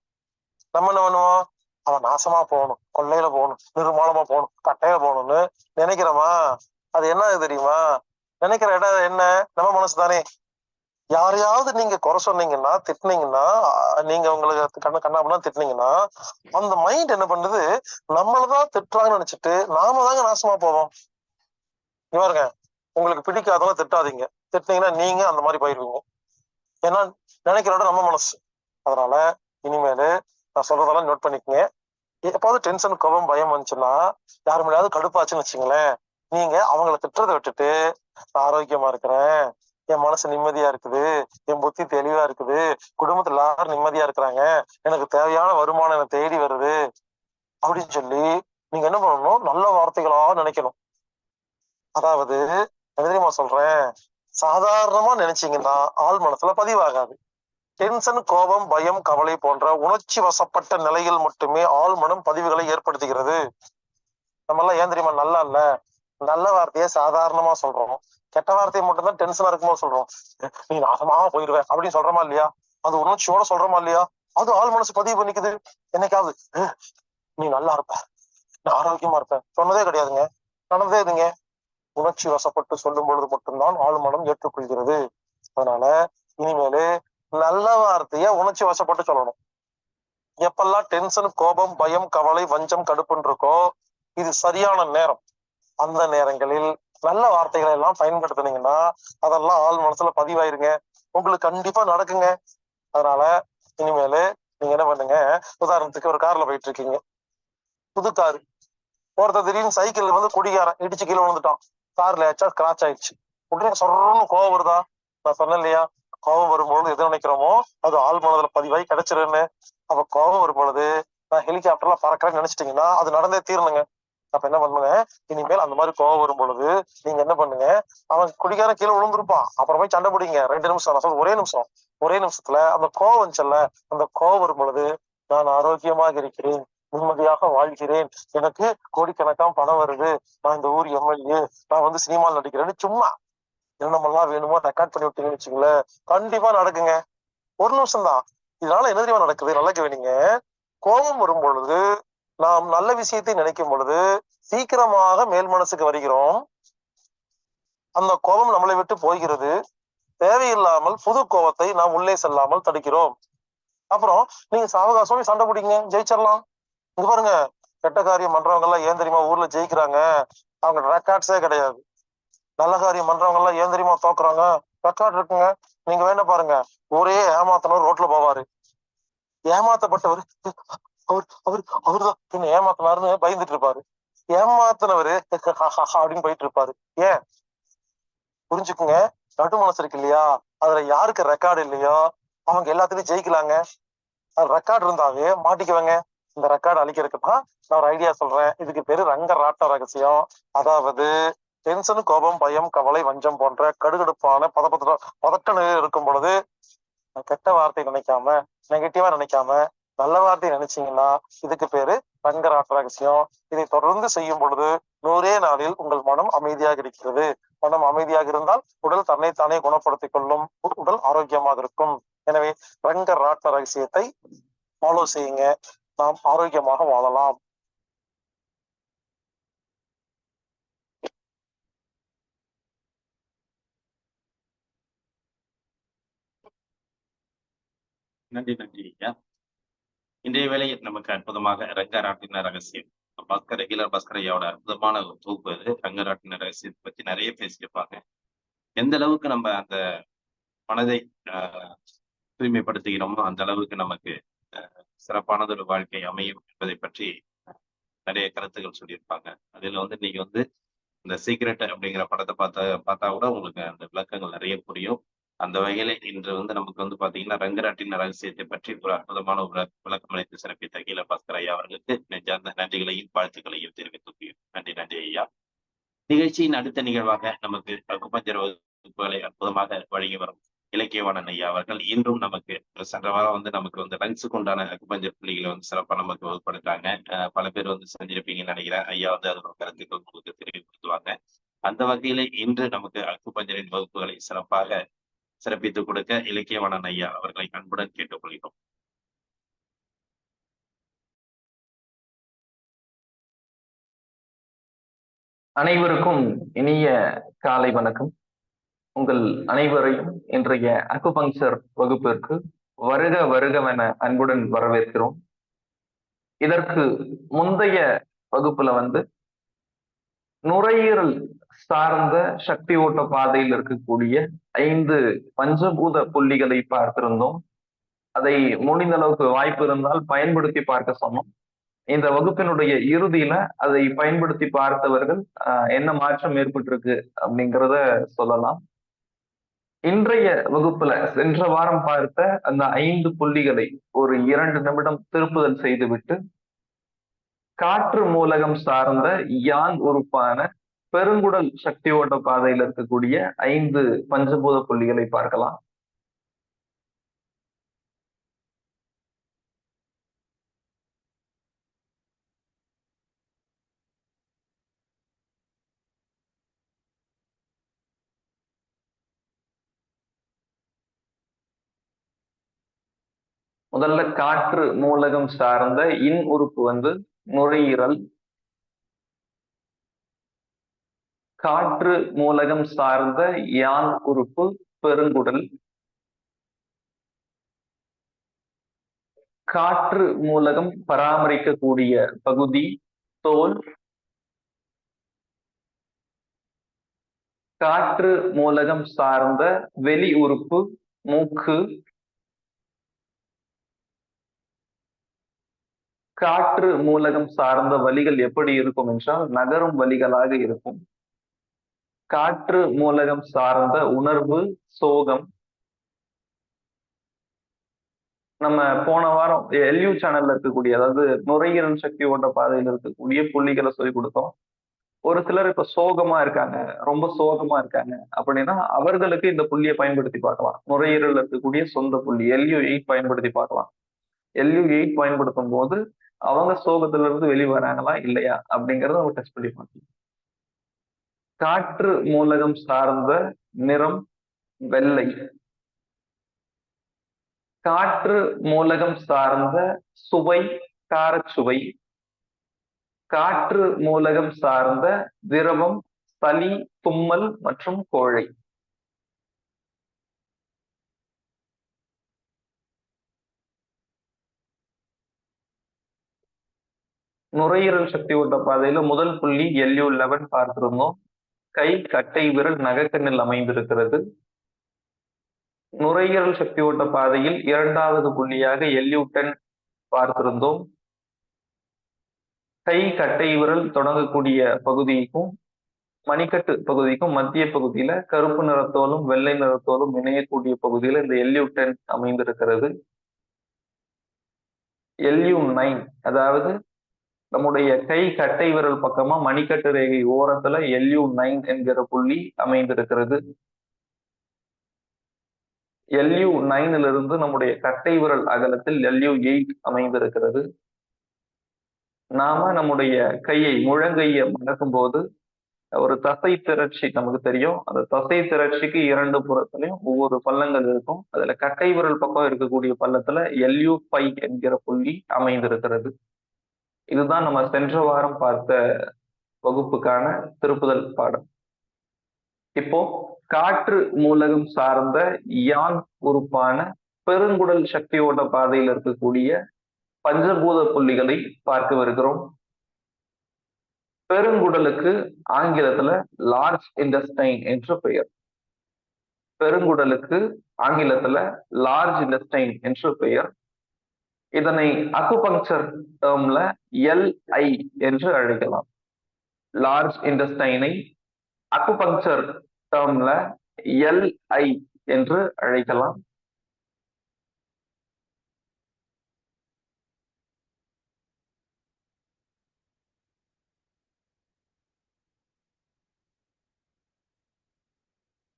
நம்ம என்ன பண்ணுவோம்? அவன் நாசமா போகணும், கொள்ளையில போகணும், நிர்மூலமா போகணும், கட்டையில போகணும்னு நினைக்கிறோமா? அது என்ன தெரியுமா? நினைக்கிற இடம் என்ன? நம்ம மனசு தானே. யாரையாவது நீங்க குறை சொன்னீங்கன்னா, திட்டினீங்கன்னா, நீங்க உங்களுக்கு கண்ணாபண்ணா திட்டினீங்கன்னா, அந்த மைண்ட் என்ன பண்ணுது? நம்மளதான் திட்டுறாங்கன்னு நினைச்சிட்டு நாம தாங்க நாசமா போவோம். பாருங்க, உங்களுக்கு பிடிக்காதவங்க திட்டாதீங்க. திட்டினீங்கன்னா நீங்க அந்த மாதிரி போயிருவீங்க. ஏன்னா நினைக்கிற இடம் நம்ம மனசு. அதனால இனிமேலு நான் சொல்றதெல்லாம் நோட் பண்ணிக்கங்க. எப்பாவது டென்ஷன், கோபம், பயம் வந்துச்சுன்னா, யாரு மேலேயாவது கடுப்பாச்சுன்னு வச்சுங்களேன், நீங்க அவங்கள திட்டுறதை விட்டுட்டு, நான் ஆரோக்கியமா இருக்கிறேன், என் மனசு நிம்மதியா இருக்குது, என் புத்தி தெளிவா இருக்குது, குடும்பத்துல எல்லாரும் நிம்மதியா இருக்கிறாங்க, எனக்கு தேவையான வருமானம் எனக்கு தேடி வருது அப்படின்னு சொல்லி நீங்க என்ன பண்ணணும்? நல்ல வார்த்தைகளா நினைக்கணும். அதாவது என்ன தெரியுமா சொல்றேன்? சாதாரணமா நினைச்சீங்கன்னா ஆள் மனசுல பதிவாகாது. டென்ஷன், கோபம், பயம், கவலை போன்ற உணர்ச்சி வசப்பட்ட நிலையில் மட்டுமே ஆழ்மனம் பதிவுகளை ஏற்படுத்துகிறது. நம்ம எல்லாம் ஏன் தெரியுமா நல்லா இல்ல, நல்ல வார்த்தையை சாதாரணமா சொல்றோம், கெட்ட வார்த்தையை மட்டும்தான் டென்ஷனா இருக்கும்போது சொல்றோம். நீ நாசமா போயிடுவ அப்படின்னு சொல்றோமா இல்லையா? அது உணர்ச்சியோட சொல்றோமா இல்லையா? அது ஆள் மனசு பதிவு பண்ணிக்குது. என்னைக்காவது நீ நல்லா இருப்ப, நான் ஆரோக்கியமா இருப்பேன் சொன்னதே கிடையாதுங்க, நடந்ததே இதுங்க. உணர்ச்சி வசப்பட்டு சொல்லும் பொழுது மட்டும்தான் ஆழ்மனம் ஏற்றுக்கொள்கிறது. அதனால இனிமேலு நல்ல வார்த்தைய உணர்ச்சி வசப்பட்டு சொல்லணும். எப்பெல்லாம் டென்ஷன், கோபம், பயம், கவலை, வஞ்சம், கடுப்புன்னு இருக்கோ, இது சரியான நேரம். அந்த நேரங்களில் நல்ல வார்த்தைகளை எல்லாம் பயன்படுத்தினீங்கன்னா அதெல்லாம் ஆள் மனசுல பதிவாயிருங்க. உங்களுக்கு கண்டிப்பா நடக்குங்க. அதனால இனிமேலு நீங்க என்ன பண்ணுங்க? உதாரணத்துக்கு ஒரு கார்ல போயிட்டு இருக்கீங்க, புது காரு. ஒருத்தர் திடீர்னு சைக்கிள்ல வந்து குடிகாரன் இடிச்சு கீழே விழுந்துட்டான், கார்ல ஏச்சா ஸ்கிராச் ஆயிடுச்சு. உடனே சொல்றோம்னு கோவம் வருதா? நான் சொன்னேன் இல்லையா, கோபம் வரும்பொழுது எது நினைக்கிறோமோ அது ஆள் மனதுல பதிவாகி கிடைச்சிருன்னு. அப்ப கோபம் வரும் பொழுது நான் ஹெலிகாப்டர்ல பறக்கிறேன்னு நினைச்சிட்டீங்கன்னா அது நடந்தே தீரணுங்க. அப்ப என்ன பண்ணுங்க? இனிமேல் அந்த மாதிரி கோவம் வரும் பொழுது நீங்க என்ன பண்ணுங்க? அவன் குடிக்காரன் கீழே விழுந்திருப்பான், அப்புறம் போய் சண்டை பிடிங்க 2 நிமிஷம். நான் சொல்ல ஒரே நிமிஷத்துல அந்த கோவம் வந்துச்சல்ல, அந்த கோவம் வரும் பொழுது நான் ஆரோக்கியமாக இருக்கிறேன், நிம்மதியாக வாழ்கிறேன், எனக்கு கோடிக்கணக்கான பணம் வருது, நான் இந்த ஊர் எம்எல்ஏ, நான் வந்து சினிமாவில் நடிக்கிறேன்னு சும்மா என்னமெல்லாம் வேணுமோ ரெக்கார்ட் பண்ணி விட்டீங்கன்னு வச்சுங்களேன், கண்டிப்பா நடக்குங்க. 1 நிமிஷம் தான். இதனால என்ன தெரியுமா நடக்குது? நல்லா கவனிங்க. கோபம் வரும் பொழுது நாம் நல்ல விஷயத்தை நினைக்கும் பொழுது சீக்கிரமாக மேல் மனசுக்கு வருகிறோம். அந்த கோபம் நம்மளை விட்டு போகிறது. தேவையில்லாமல் புது கோபத்தை நாம் உள்ளே செல்லாமல் தடுக்கிறோம். அப்புறம் நீங்க சாவகாசம் சண்டை பிடிங்க, ஜெயிச்சிடலாம். இங்க பாருங்க, கெட்ட காரியம் பண்றவங்க எல்லாம் ஏன் தெரியுமா ஊர்ல ஜெயிக்கிறாங்க? அவங்க ரெக்கார்ட்ஸே கிடையாது. நல்ல காரியம் பண்றவங்க எல்லாம் ஏன் தெரியுமா தோக்குறாங்க? ரெக்கார்ட் இருக்குங்க. நீங்க வேணா பாருங்க, ஒரே ஏமாத்தனவர் ரோட்ல போவாரு, ஏமாத்தப்பட்டவர் அவர் அவர் அவர்தான் என்ன ஏமாத்தினாருன்னு பயந்துட்டு இருப்பாரு, ஏமாத்தினவரு அப்படின்னு போயிட்டு இருப்பாரு. ஏன் புரிஞ்சுக்குங்க, நடு மனசு இருக்கு இல்லையா, அதுல யாருக்கு ரெக்கார்டு இல்லையோ அவங்க எல்லாத்துலயும் ஜெயிக்கலாங்க. அது ரெக்கார்டு இருந்தாவே மாட்டிக்குவாங்க. இந்த ரெக்கார்டு அழிக்கிறதுக்கு தான் நான் ஒரு ஐடியா சொல்றேன். இதுக்கு பேரு ரங்க ராட்ட ரகசியம். அதாவது டென்ஷன், கோபம், பயம், கவலை, வஞ்சம் போன்ற கடுகடுப்பான பதட்ட நிலையில் இருக்கும் பொழுது கெட்ட வார்த்தை நினைக்காம, நெகட்டிவா நினைக்காம நல்ல வார்த்தை நினைச்சீங்கன்னா இதுக்கு பேரு ரங்கராட்ட ரகசியம். இதை தொடர்ந்து செய்யும் பொழுது 100 நாளில் உங்கள் மனம் அமைதியாக இருக்கிறது. மனம் அமைதியாக இருந்தால் உடல் தன்னைத்தானே குணப்படுத்திக் கொள்ளும், உடல் ஆரோக்கியமாக இருக்கும். எனவே ரங்க ராட்ட ரகசியத்தை ஃபாலோ செய்யுங்க, நாம் ஆரோக்கியமாக வாழலாம். நன்றி ஐயா. இன்றைய வேளையில் நமக்கு அற்புதமாக ரங்கராட்டின ரகசியம் ரெகுலர் பாஸ்கர் ஐயாவோட அற்புதமான ஒரு தொகுப்பு அது. ரங்கராட்டின ரகசியத்தை பத்தி நிறைய பேசியிருப்பாங்க. எந்த அளவுக்கு நம்ம அந்த மனதை தூய்மைப்படுத்துகிறோமோ அந்த அளவுக்கு நமக்கு சிறப்பானது ஒரு வாழ்க்கை அமையும் என்பதை பற்றி நிறைய கருத்துக்கள் சொல்லியிருப்பாங்க. அதுல நீங்க இந்த சீக்ரெட் அப்படிங்கிற படத்தை பார்த்தா கூட உங்களுக்கு அந்த விளக்கங்கள் நிறைய புரியும். அந்த வகையில இன்று நமக்கு பாத்தீங்கன்னா ரங்கராட்டின ரகசியத்தை பற்றி ஒரு அற்புதமான ஒரு விளக்கம் அளித்து சிறப்பித்த அகில பாஸ்கர் ஐயா அவர்களுக்கு நெஞ்சார்ந்த நன்றிகளையும் வாழ்த்துக்களையும் தெரிவித்துக் நன்றி ஐயா. நிகழ்ச்சியின் அடுத்த நிகழ்வாக நமக்கு அக்குபஞ்சர் வகுப்புகளை அற்புதமாக வழங்கி வரும் இலக்கியவாணன் ஐயா அவர்கள் இன்றும் நமக்கு சென்ற வாரம் நமக்கு லங்ஸுக்கு உண்டான அக்குபஞ்சர் புள்ளிகளை சிறப்பா நமக்கு வகுப்படுத்தாங்க. பல பேர் செஞ்சிருப்பீங்கன்னு நினைக்கிறேன். ஐயா அதோட கருத்துக்கள் உங்களுக்கு தெரியப்படுத்துவாங்க. அந்த வகையில இன்று நமக்கு அக்குபஞ்சரின் வகுப்புகளை சிறப்பாக சிறப்பித்துக் கொடுக்க இலக்கியவாணன் ஐயா அவர்களை அன்புடன் கேட்டுக்கொள்கிறோம். அனைவருக்கும் இனிய காலை வணக்கம். உங்கள் அனைவரையும் இன்றைய அக்குபங்சர் வகுப்பிற்கு வருக வருகவென அன்புடன் வரவேற்கிறோம். இதற்கு முந்தைய வகுப்புல நுரையீரல் சார்ந்த சக்தி ஓட்ட பாதையில் இருக்கக்கூடிய 5 பஞ்சபூத புள்ளிகளை பார்த்திருந்தோம். அதை முடிந்த அளவுக்கு வாய்ப்பு இருந்தால் பயன்படுத்தி பார்க்க சொன்னோம். இந்த வகுப்பினுடைய இறுதியில அதை பயன்படுத்தி பார்த்தவர்கள் என்ன மாற்றம் ஏற்பட்டிருக்கு அப்படிங்கிறத சொல்லலாம். இன்றைய வகுப்புல சென்ற வாரம் பார்த்த அந்த 5 புள்ளிகளை ஒரு 2 நிமிடம் திருப்புதல் செய்துவிட்டு காற்று மூலகம் சார்ந்த யான் உறுப்பான பெருங்குடல் சக்தி ஓட்ட பாதையில் இருக்கக்கூடிய 5 பஞ்சபூத புள்ளிகளை பார்க்கலாம். முதல்ல காற்று மூலகம் சார்ந்த இன் உறுப்பு நுரையீரல், காற்று மூலகம் சார்ந்த யான் உறுப்பு பெருங்குடல், காற்று மூலகம் பராமரிக்கக்கூடிய பகுதி தோல், காற்று மூலகம் சார்ந்த வெளி உறுப்பு மூக்கு, காற்று மூலகம் சார்ந்த வலிகள் எப்படி இருக்கும் என்றால் நகரும் வலிகளாக இருக்கும். காற்று மூலகம் சார்ந்த உணர்வு சோகம். நம்ம போன வாரம் எல்யூ சேனல்ல இருக்கக்கூடிய, அதாவது நுரையீரல் சக்தி ஓட்ட பாதையில் இருக்கக்கூடிய புள்ளிகளை சொல்லி கொடுத்தோம். ஒரு சிலர் இப்ப சோகமா இருக்காங்க, ரொம்ப சோகமா இருக்காங்க அப்படின்னா அவர்களுக்கு இந்த புள்ளியை பயன்படுத்தி பார்க்கலாம். நுரையீரல் இருக்கக்கூடிய சொந்த புள்ளி LU8 பயன்படுத்தி பார்க்கலாம். LU8 பயன்படுத்தும் போது அவங்க சோகத்துல இருந்து வெளிவராங்களா இல்லையா அப்படிங்கறத அவங்க டெஸ்ட் பண்ணி பார்க்கலாம். காற்று மூலகம் சார்ந்த நிறம் வெள்ளை, காற்று மூலகம் சார்ந்த சுவை காரச்சுவை, காற்று மூலகம் சார்ந்த திரவம் சளி தும்மல் மற்றும் கோழை. நுரையீரல் சக்தி ஓட்ட பாதையில முதல் புள்ளி LU11 பார்த்திருந்தோம். கை கட்டை விரல் நகக்கண்ணில் அமைந்திருக்கிறது. நுரையீரல் சக்தி ஓட்ட பாதையில் இரண்டாவது புள்ளியாக LU10 பார்த்திருந்தோம். கை கட்டை விரல் தொடங்கக்கூடிய பகுதிக்கும் மணிக்கட்டு பகுதிக்கும் மத்திய பகுதியில கருப்பு நிறத்தோலும் வெள்ளை நிறத்தோலும் இணையக்கூடிய பகுதியில இந்த LU10 அமைந்திருக்கிறது. LU9 அதாவது நம்முடைய கை கட்டை விரல் பக்கமா மணிக்கட்டு ரேகை ஓரத்துல LU9 என்கிற புள்ளி அமைந்திருக்கிறது. LU9 இருந்து நம்முடைய கட்டை விரல் அகலத்தில் LU8 அமைந்திருக்கிறது. நாம நம்முடைய கையை முழங்கையை மடக்கும் போது ஒரு தசை திரட்சி நமக்கு தெரியும். அந்த தசை திரட்சிக்கு இரண்டு புறத்திலையும் ஒவ்வொரு பள்ளங்கள் இருக்கும். அதுல கட்டை விரல் பக்கம் இருக்கக்கூடிய பள்ளத்துல LU5 என்கிற புள்ளி அமைந்திருக்கிறது. இதுதான் நம்ம சென்ற வாரம் பார்த்த வகுப்புக்கான திருப்புதல் பாடம். இப்போ காற்று மூலகம் சார்ந்த யான் உறுப்பான பெருங்குடல் சக்தி ஓட்ட பாதையில் இருக்கக்கூடிய பஞ்சபூத புள்ளிகளை பார்க்கவிருக்கிறோம். பெருங்குடலுக்கு ஆங்கிலத்துல லார்ஜ் இன்டெஸ்டைன் என்று பெயர். பெருங்குடலுக்கு ஆங்கிலத்துல லார்ஜ் இன்டெஸ்டைன் என்று பெயர். இதனை அக்குபங்க்சர் டேர்ம்ல LI என்று அழைக்கலாம். லார்ஜ் இன்டெஸ்டைனை அக்குபங்க்சர் டேர்ம்ல LI என்று அழைக்கலாம்.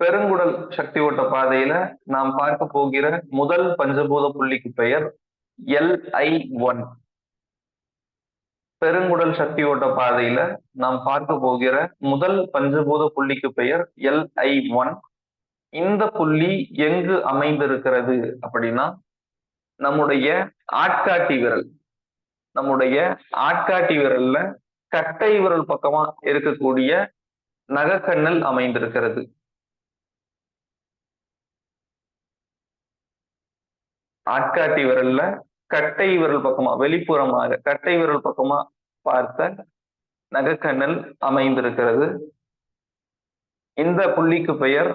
பெருங்குடல் சக்தி ஓட்ட பாதையில நாம் பார்க்க போகிற முதல் பஞ்சபூத புள்ளிக்கு பெயர் LI1. பெருங்குடல் சக்தி ஓட்ட பாதையில நாம் பார்க்க போகிற முதல் பஞ்சபூத புள்ளிக்கு பெயர் LI1. இந்த புள்ளி எங்கு அமைந்திருக்கிறது அப்படின்னா நம்முடைய ஆட்காட்டி விரல், நம்முடைய ஆட்காட்டி விரல்ல கட்டை விரல் பக்கமா இருக்கக்கூடிய நகக்கண்ணல் அமைந்திருக்கிறது. ஆட்காட்டி விரல்ல கட்டை விரல் பக்கமா வெளிப்புறமாக கட்டை விரல் பக்கமா பார்த்த நகக்கண்ணல் அமைந்திருக்கிறது. இந்த புள்ளிக்கு பெயர்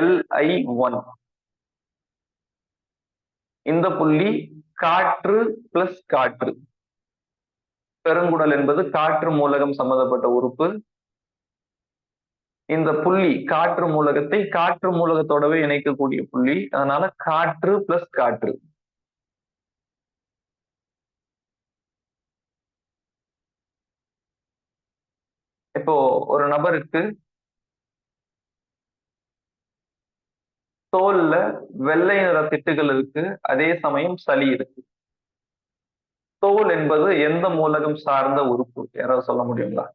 LI1. இந்த புள்ளி காற்று பிளஸ் காற்று. பெருங்குடல் என்பது காற்று மூலகம் சம்பந்தப்பட்ட உறுப்பு. இந்த புள்ளி காற்று மூலகத்தை காற்று மூலகத்தோடவே இணைக்கக்கூடிய புள்ளி. அதனால காற்று பிளஸ் காற்று. இப்போ ஒரு நபருக்கு தோல்ல வெள்ளை நிற திட்டுகள் இருக்கு, அதே சமயம் சளி இருக்கு. தோல் என்பது எந்த மூலகம் சார்ந்த உறுப்பு? யாராவது சொல்ல முடியுங்களா?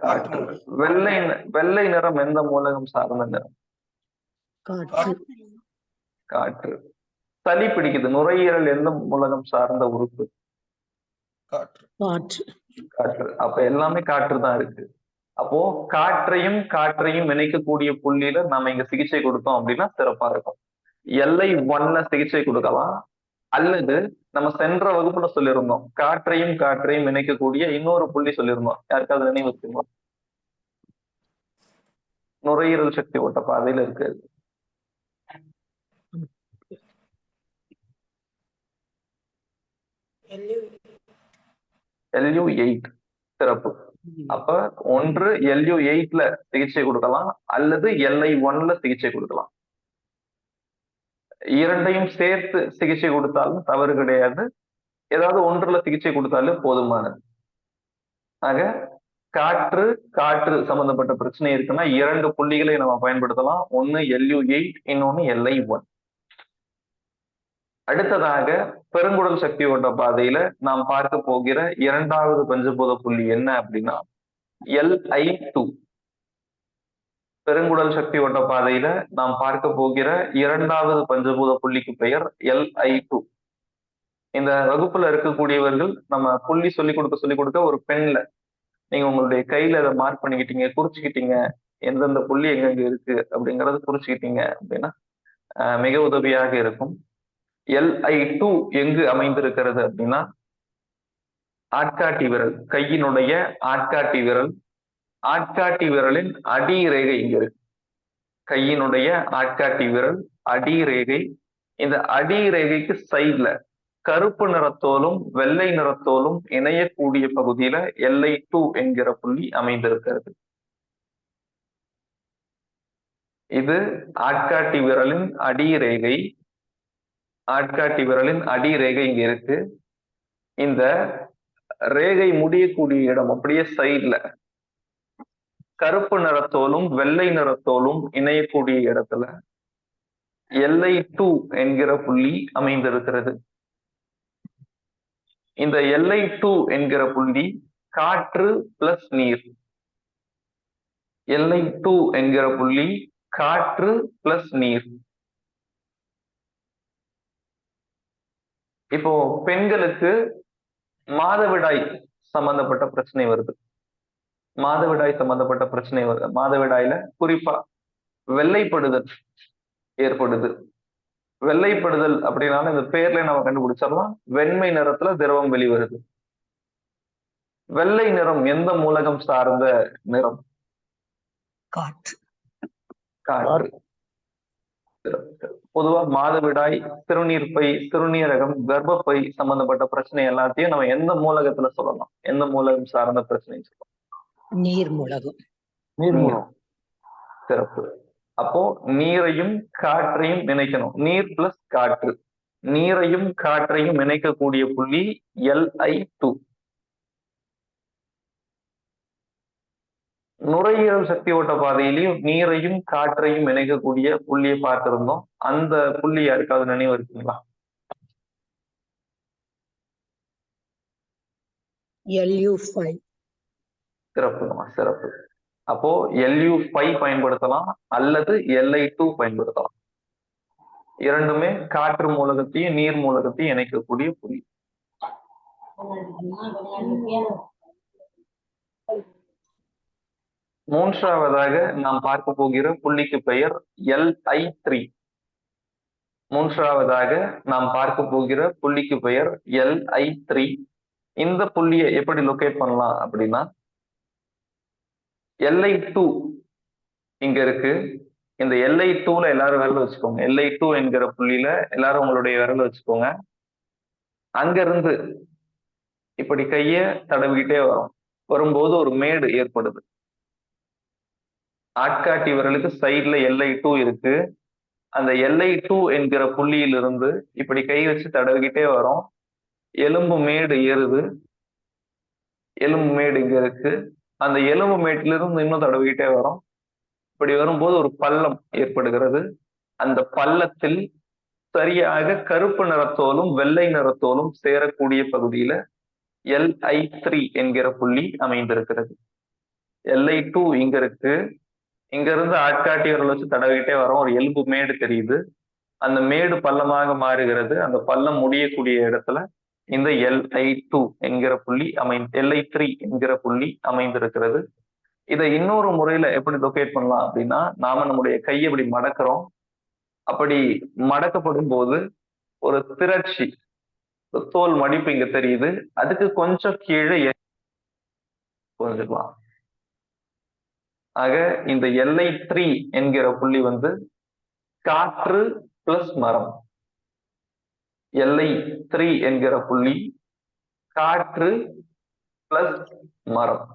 காற்று. வெள்ளை நிறம் எந்த மூலகம் சார்ந்த நிறம்? காற்று. சளி பிடிக்குது, நுரையீரல் எந்த மூலகம் சார்ந்த உறுப்பு? காற்று. அப்ப எல்லாமே காற்று தான் இருக்கு. அப்போ காற்றையும் இணைக்கக்கூடிய புள்ளியில நாம இங்க சிகிச்சை கொடுத்தோம் அப்படின்னா சிறப்பா இருக்கும். LI1 சிகிச்சை கொடுக்கலாம். அல்லது நம்ம சென்ற வகுப்புல சொல்லியிருந்தோம் காற்றையும் இணைக்கக்கூடிய இன்னொரு புள்ளி சொல்லியிருந்தோம். யாருக்காவது நினைவு வச்சுங்களா? நுரையீரல் சக்தி ஓட்ட பாதையில இருக்கு. LU8 சிறப்பு. அப்ப ஒன்று LU8ல சிகிச்சை கொடுக்கலாம் அல்லது LI1ல சிகிச்சை கொடுக்கலாம். இரண்டையும் சேர்த்து சிகிச்சை கொடுத்தாலும் தவறு கிடையாது. ஏதாவது ஒன்றுல சிகிச்சை கொடுத்தாலும் போதுமானது. ஆக காற்று சம்பந்தப்பட்ட பிரச்சனை இருக்குன்னா இரண்டு புள்ளிகளை நம்ம பயன்படுத்தலாம். ஒன்னு LU8, இன்னொன்னு LI1. அடுத்ததாக பெருங்குடல் சக்தி ஓட்ட பாதையில நாம் பார்க்க போகிற இரண்டாவது பஞ்சபூத புள்ளி என்ன அப்படின்னா LI2. பெருங்குடல் சக்தி ஓட்ட பாதையில நாம் பார்க்க போகிற இரண்டாவது பஞ்சபூத புள்ளிக்கு பெயர் LI2. இந்த வகுப்புல இருக்கக்கூடியவர்கள் நம்ம புள்ளி சொல்லிக் கொடுக்க ஒரு பெண்ல நீங்க உங்களுடைய கையில அதை மார்க் பண்ணிக்கிட்டீங்க, குறிச்சுக்கிட்டீங்க, எந்தெந்த புள்ளி எங்கெங்க இருக்கு அப்படிங்கறத குறிச்சுக்கிட்டீங்க அப்படின்னா மிக உதவியாக இருக்கும். LI2 எங்கு அமைந்திருக்கிறது அப்படின்னா ஆட்காட்டி விரல், கையினுடைய ஆட்காட்டி விரல், ஆட்காட்டி விரலின் அடி ரேகை இங்க இருக்கு. கையினுடைய ஆட்காட்டி விரல், அடி ரேகை. இந்த அடி ரேகைக்கு சைட்ல கருப்பு நிறத்தோலும் வெள்ளை நிறத்தோலும் இணையக்கூடிய பகுதியில Li2 என்கிற புள்ளி அமைந்திருக்கிறது. இது ஆட்காட்டி விரலின் அடி ரேகை. ஆட்காட்டி விரலின் அடி ரேகை இங்க இருக்கு. இந்த ரேகை முடியக்கூடிய இடம் அப்படியே சைட்ல கருப்பு நிறத்தோலும் வெள்ளை நிறத்தோலும் இணையக்கூடிய இடத்துல Li2 என்கிற புள்ளி அமைந்திருக்கிறது. இந்த Li2 என்கிற புள்ளி காற்று பிளஸ் நீர். Li2 என்கிற புள்ளி காற்று பிளஸ் நீர். இப்போ பெண்களுக்கு மாதவிடாய் சம்பந்தப்பட்ட பிரச்சனை வருது. மாதவிடாய் சம்பந்தப்பட்ட பிரச்சனை வருது. மாதவிடாயில குறிப்பா வெள்ளைப்படுதல் ஏற்படுது. வெள்ளைப்படுதல் அப்படின்னாலும் இந்த பேர்ல நம்ம கண்டுபிடிச்சிடலாம். வெண்மை நிறத்துல திரவம் வெளிவருது. வெள்ளை நிறம் எந்த மூலகம் சார்ந்த நிறம்? காற்று. காற்று. பொதுவா மாதவிடாய், சிறுநீர்ப்பை, சிறுநீரகம், கர்ப்பப்பை சம்பந்தப்பட்ட பிரச்சனை எல்லாத்தையும் நம்ம எந்த மூலகத்துல சொல்லலாம்? எந்த மூலகம் சார்ந்த பிரச்சனை சொல்லலாம்? நீர் மூலகம். நீர்மூலம். சிறப்பு. அப்போ நீரையும் காற்றையும் இணைக்கணும். நீர் பிளஸ் காற்று. நீரையும் காற்றையும் இணைக்கக்கூடிய புள்ளி Li2. நுரையீரல் சக்தி ஓட்ட பாதையிலையும் நீரையும் காற்றையும் இணைக்கக்கூடிய புள்ளியை பார்த்திருந்தோம். அந்த புள்ளி யாருக்காவது நினைவு இருக்குங்களா? Lu5. சிறப்புமா, சிறப்பு. அப்போ Lu5 பயன்படுத்தலாம் அல்லது Li2 பயன்படுத்தலாம். இரண்டுமே காற்று மூலகத்தையும் நீர் மூலகத்தையும் இணைக்கக்கூடிய புள்ளி. மூன்றாவதாக நாம் பார்க்க போகிற புள்ளிக்கு பெயர் Li3. மூன்றாவதாக நாம் பார்க்க போகிற புள்ளிக்கு பெயர் Li3. இந்த புள்ளியை எப்படி லொகேட் பண்ணலாம் அப்படின்னா, Li2 இங்க இருக்கு. இந்த Li2ல எல்லாரும் விரல் வச்சுக்கோங்க. Li2 என்கிற புள்ளியில எல்லாரும் உங்களுடைய விரல் வச்சுக்கோங்க. அங்க இருந்து இப்படி கைய தடவிக்கிட்டே வரும். வரும்போது ஒரு மேடு ஏற்படுது. ஆட்காட்டி விரலுக்கு சைட்ல Li2 இருக்கு. அந்த Li2 என்கிற புள்ளியிலிருந்து இப்படி கை வச்சு தடவிக்கிட்டே வரும். எலும்பு மேடு ஏறுது. எலும்பு மேடு இங்க இருக்கு. அந்த எலும்பு மேட்டிலிருந்து இன்னும் தடவிக்கிட்டே வரும். இப்படி வரும்போது ஒரு பள்ளம் ஏற்படுகிறது. அந்த பள்ளத்தில் சரியாக கருப்பு நிறத்தோலும் வெள்ளை நிறத்தோலும் சேரக்கூடிய பகுதியில Li3 என்கிற புள்ளி அமைந்திருக்கிறது. Li2 இங்க இருக்கு. இங்க இருந்து ஆட்காட்டி விரல் வச்சு தடவிக்கிட்டே வரோம். ஒரு எலும்பு மேடு தெரியுது. அந்த மேடு பள்ளமாக மாறுகிறது. அந்த பள்ளம் முடியக்கூடிய இடத்துல இந்த Li2 என்கிற புள்ளி Li3 என்கிற புள்ளி அமைந்திருக்கிறது. இதை இன்னொரு முறையில எப்படி லொகேட் பண்ணலாம் அப்படின்னா, நாம நம்முடைய கையை இப்படி மடக்கிறோம். அப்படி மடக்கப்படும் போது ஒரு திரட்சி, தோல் மடிப்பு இங்க தெரியுது. அதுக்கு கொஞ்சம் கீழே புரிஞ்சுக்கலாம். ஆக இந்த Li3 என்கிற புள்ளி காற்று பிளஸ் மரம். Li3 என்கிற புள்ளி காற்று பிளஸ் மரம்.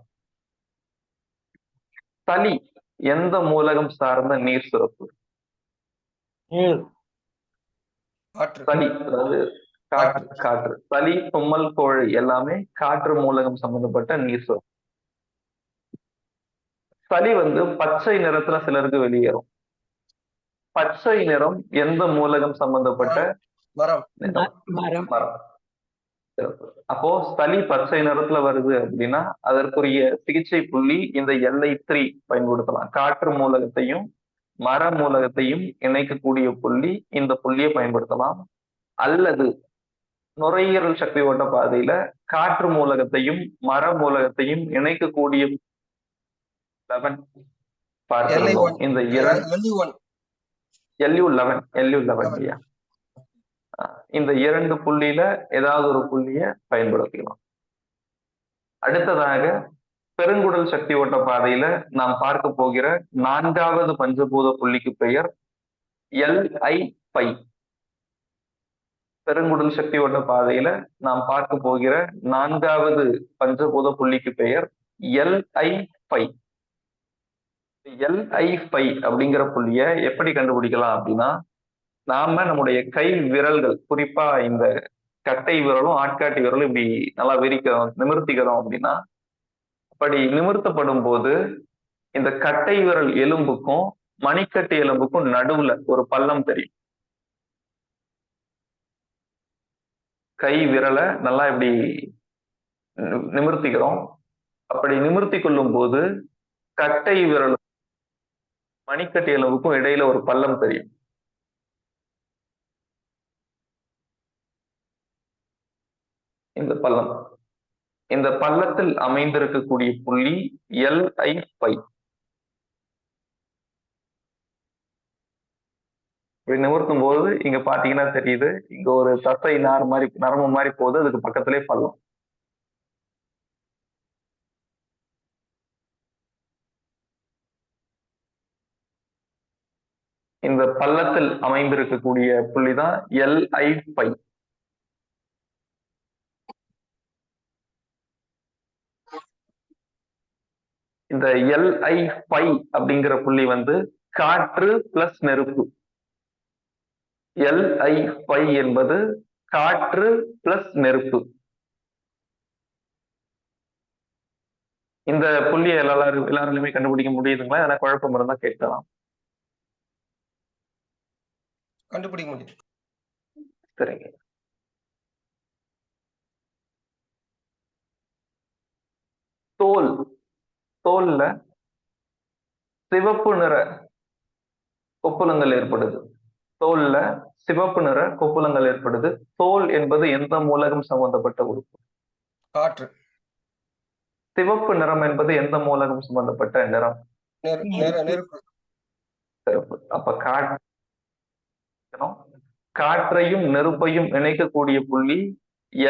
சளி எந்த மூலகம் சார்ந்த நீர் சுரப்பு? சளி, அதாவது காற்று. காற்று. சளி, தும்மல், கோழை எல்லாமே காற்று மூலகம் சம்பந்தப்பட்ட நீர் சுரப்பு. சளி பச்சை நிறத்துல சிலருக்கு வெளியேறும். பச்சை நிறம் எந்த மூலகம் சம்பந்தப்பட்ட? மரம். மரம். அப்போ சளி பச்சை நிறத்துல வருது அப்படின்னா அதற்குரிய சிகிச்சை புள்ளி இந்த Li3 பயன்படுத்தலாம். காற்று மூலகத்தையும் மர மூலகத்தையும் இணைக்கக்கூடிய புள்ளி இந்த புள்ளியை பயன்படுத்தலாம். அல்லது நுரையீரல் சக்தி ஓட்ட பாதையில காற்று மூலகத்தையும் மர மூலகத்தையும் இணைக்கக்கூடிய 11 பார்த்திருந்தோம். இந்த Lu11 இந்த இரண்டு புள்ளியில ஏதாவது ஒரு புள்ளிய பயன்படுத்தலாம். அடுத்ததாக பெருங்குடல் சக்தி ஓட்ட பாதையில நாம் பார்க்க போகிற 4வது பஞ்சபூத புள்ளிக்கு பெயர் LI5. பெருங்குடல் சக்தி ஓட்ட பாதையில நாம் பார்க்க போகிற 4வது பஞ்சபூத புள்ளிக்கு பெயர் LI5. LI5 அப்படிங்கிற புள்ளிய எப்படி கண்டுபிடிக்கலாம் அப்படின்னா, நாம நம்முடைய கை விரல்கள், குறிப்பா இந்த கட்டை விரலும் ஆட்காட்டி விரலும் இப்படி நல்லா நிமிர்த்திக்கிறோம் அப்படின்னா, அப்படி நிமிர்த்தப்படும் போது இந்த கட்டை விரல் எலும்புக்கும் மணிக்கட்டு எலும்புக்கும் நடுவுல ஒரு பள்ளம் தெரியும். கை விரலை நல்லா இப்படி நிமிர்த்திக்கிறோம். அப்படி நிமிர்த்தி கொள்ளும் போது கட்டை விரல் மணிக்கட்டு எலும்புக்கும் இடையில ஒரு பள்ளம் தெரியும். இந்த பள்ளத்தில் அமைந்திருக்கக்கூடிய புள்ளி LI5. இப்படி நிமிர்த்தும் போது இங்க பாத்தீங்கன்னா தெரியுது, இங்க ஒரு தசை நரம்பு மாதிரி போகுது, அதுக்கு பக்கத்திலே பள்ளம். இந்த பள்ளத்தில் அமைந்திருக்கக்கூடிய புள்ளிதான் LI5. இந்த LI5 அப்படிங்கிற புள்ளி வந்து காற்று பிளஸ் நெருப்பு. LI5 என்பது காற்று பிளஸ் நெருப்பு. இந்த புள்ளியை எல்லாருமே கண்டுபிடிக்க முடியுதுங்களா? எனக்கு குழப்பம் இருந்தா கேட்கலாம். கண்டுபிடிக்க முடியும். சரிங்க. தோல்ல சிவப்பு நிற கொப்புளங்கள் ஏற்படுது. தோல்ல சிவப்பு நிற கொப்புளங்கள் ஏற்படுது. தோல் என்பது எந்த மூலகம் சம்பந்தப்பட்ட உறுப்பு? காற்று. சிவப்பு நிறம் என்பது எந்த மூலகம் சம்பந்தப்பட்ட நிறம்? நெருப்பு. சிறப்பு. அப்ப காற்றையும் நெருப்பையும் இணைக்கக்கூடிய புள்ளி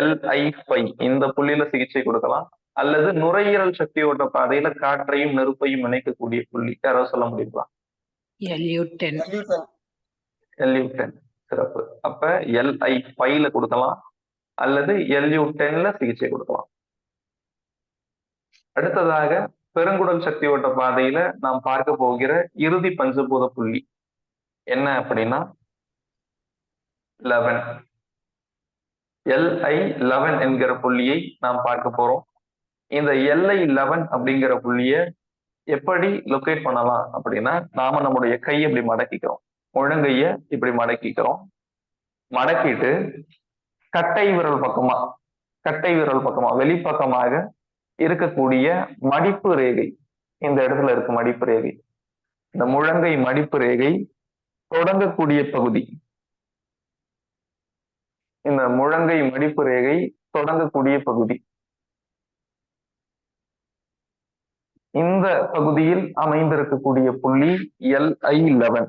LI5. இந்த புள்ளியில சிகிச்சை கொடுக்கலாம். அல்லது நுரையீரல் சக்தி ஓட்ட பாதையில காற்றையும் நெருப்பையும் இணைக்கக்கூடிய புள்ளி யாராவது சொல்ல முடியுங்களா? LU10. சிறப்பு. அப்ப LI5ல கொடுக்கலாம் அல்லது LU10ல சிகிச்சை கொடுக்கலாம். அடுத்ததாக பெருங்குடல் சக்தி ஓட்ட பாதையில நாம் பார்க்க போகிற இறுதி பஞ்சபூத புள்ளி என்ன அப்படின்னா 11. LI11 என்கிற புள்ளியை நாம் பார்க்க போறோம். இந்த LI11 அப்படிங்கிற புள்ளிய எப்படி லொகேட் பண்ணலாம் அப்படின்னா, நாம நம்முடைய கையை இப்படி மடக்கிக்கிறோம். முழங்கைய இப்படி மடக்கிக்கிறோம். மடக்கிட்டு கட்டை விரல் பக்கமா வெளிப்பக்கமாக இருக்கக்கூடிய மடிப்பு ரேகை, இந்த இடத்துல இருக்கு மடிப்பு ரேகை. இந்த முழங்கை மடிப்பு ரேகை தொடங்கக்கூடிய பகுதி, இந்த முழங்கை மடிப்பு ரேகை தொடங்கக்கூடிய பகுதி, இந்த பகுதியில் அமைந்திருக்கக்கூடிய புள்ளி LI11.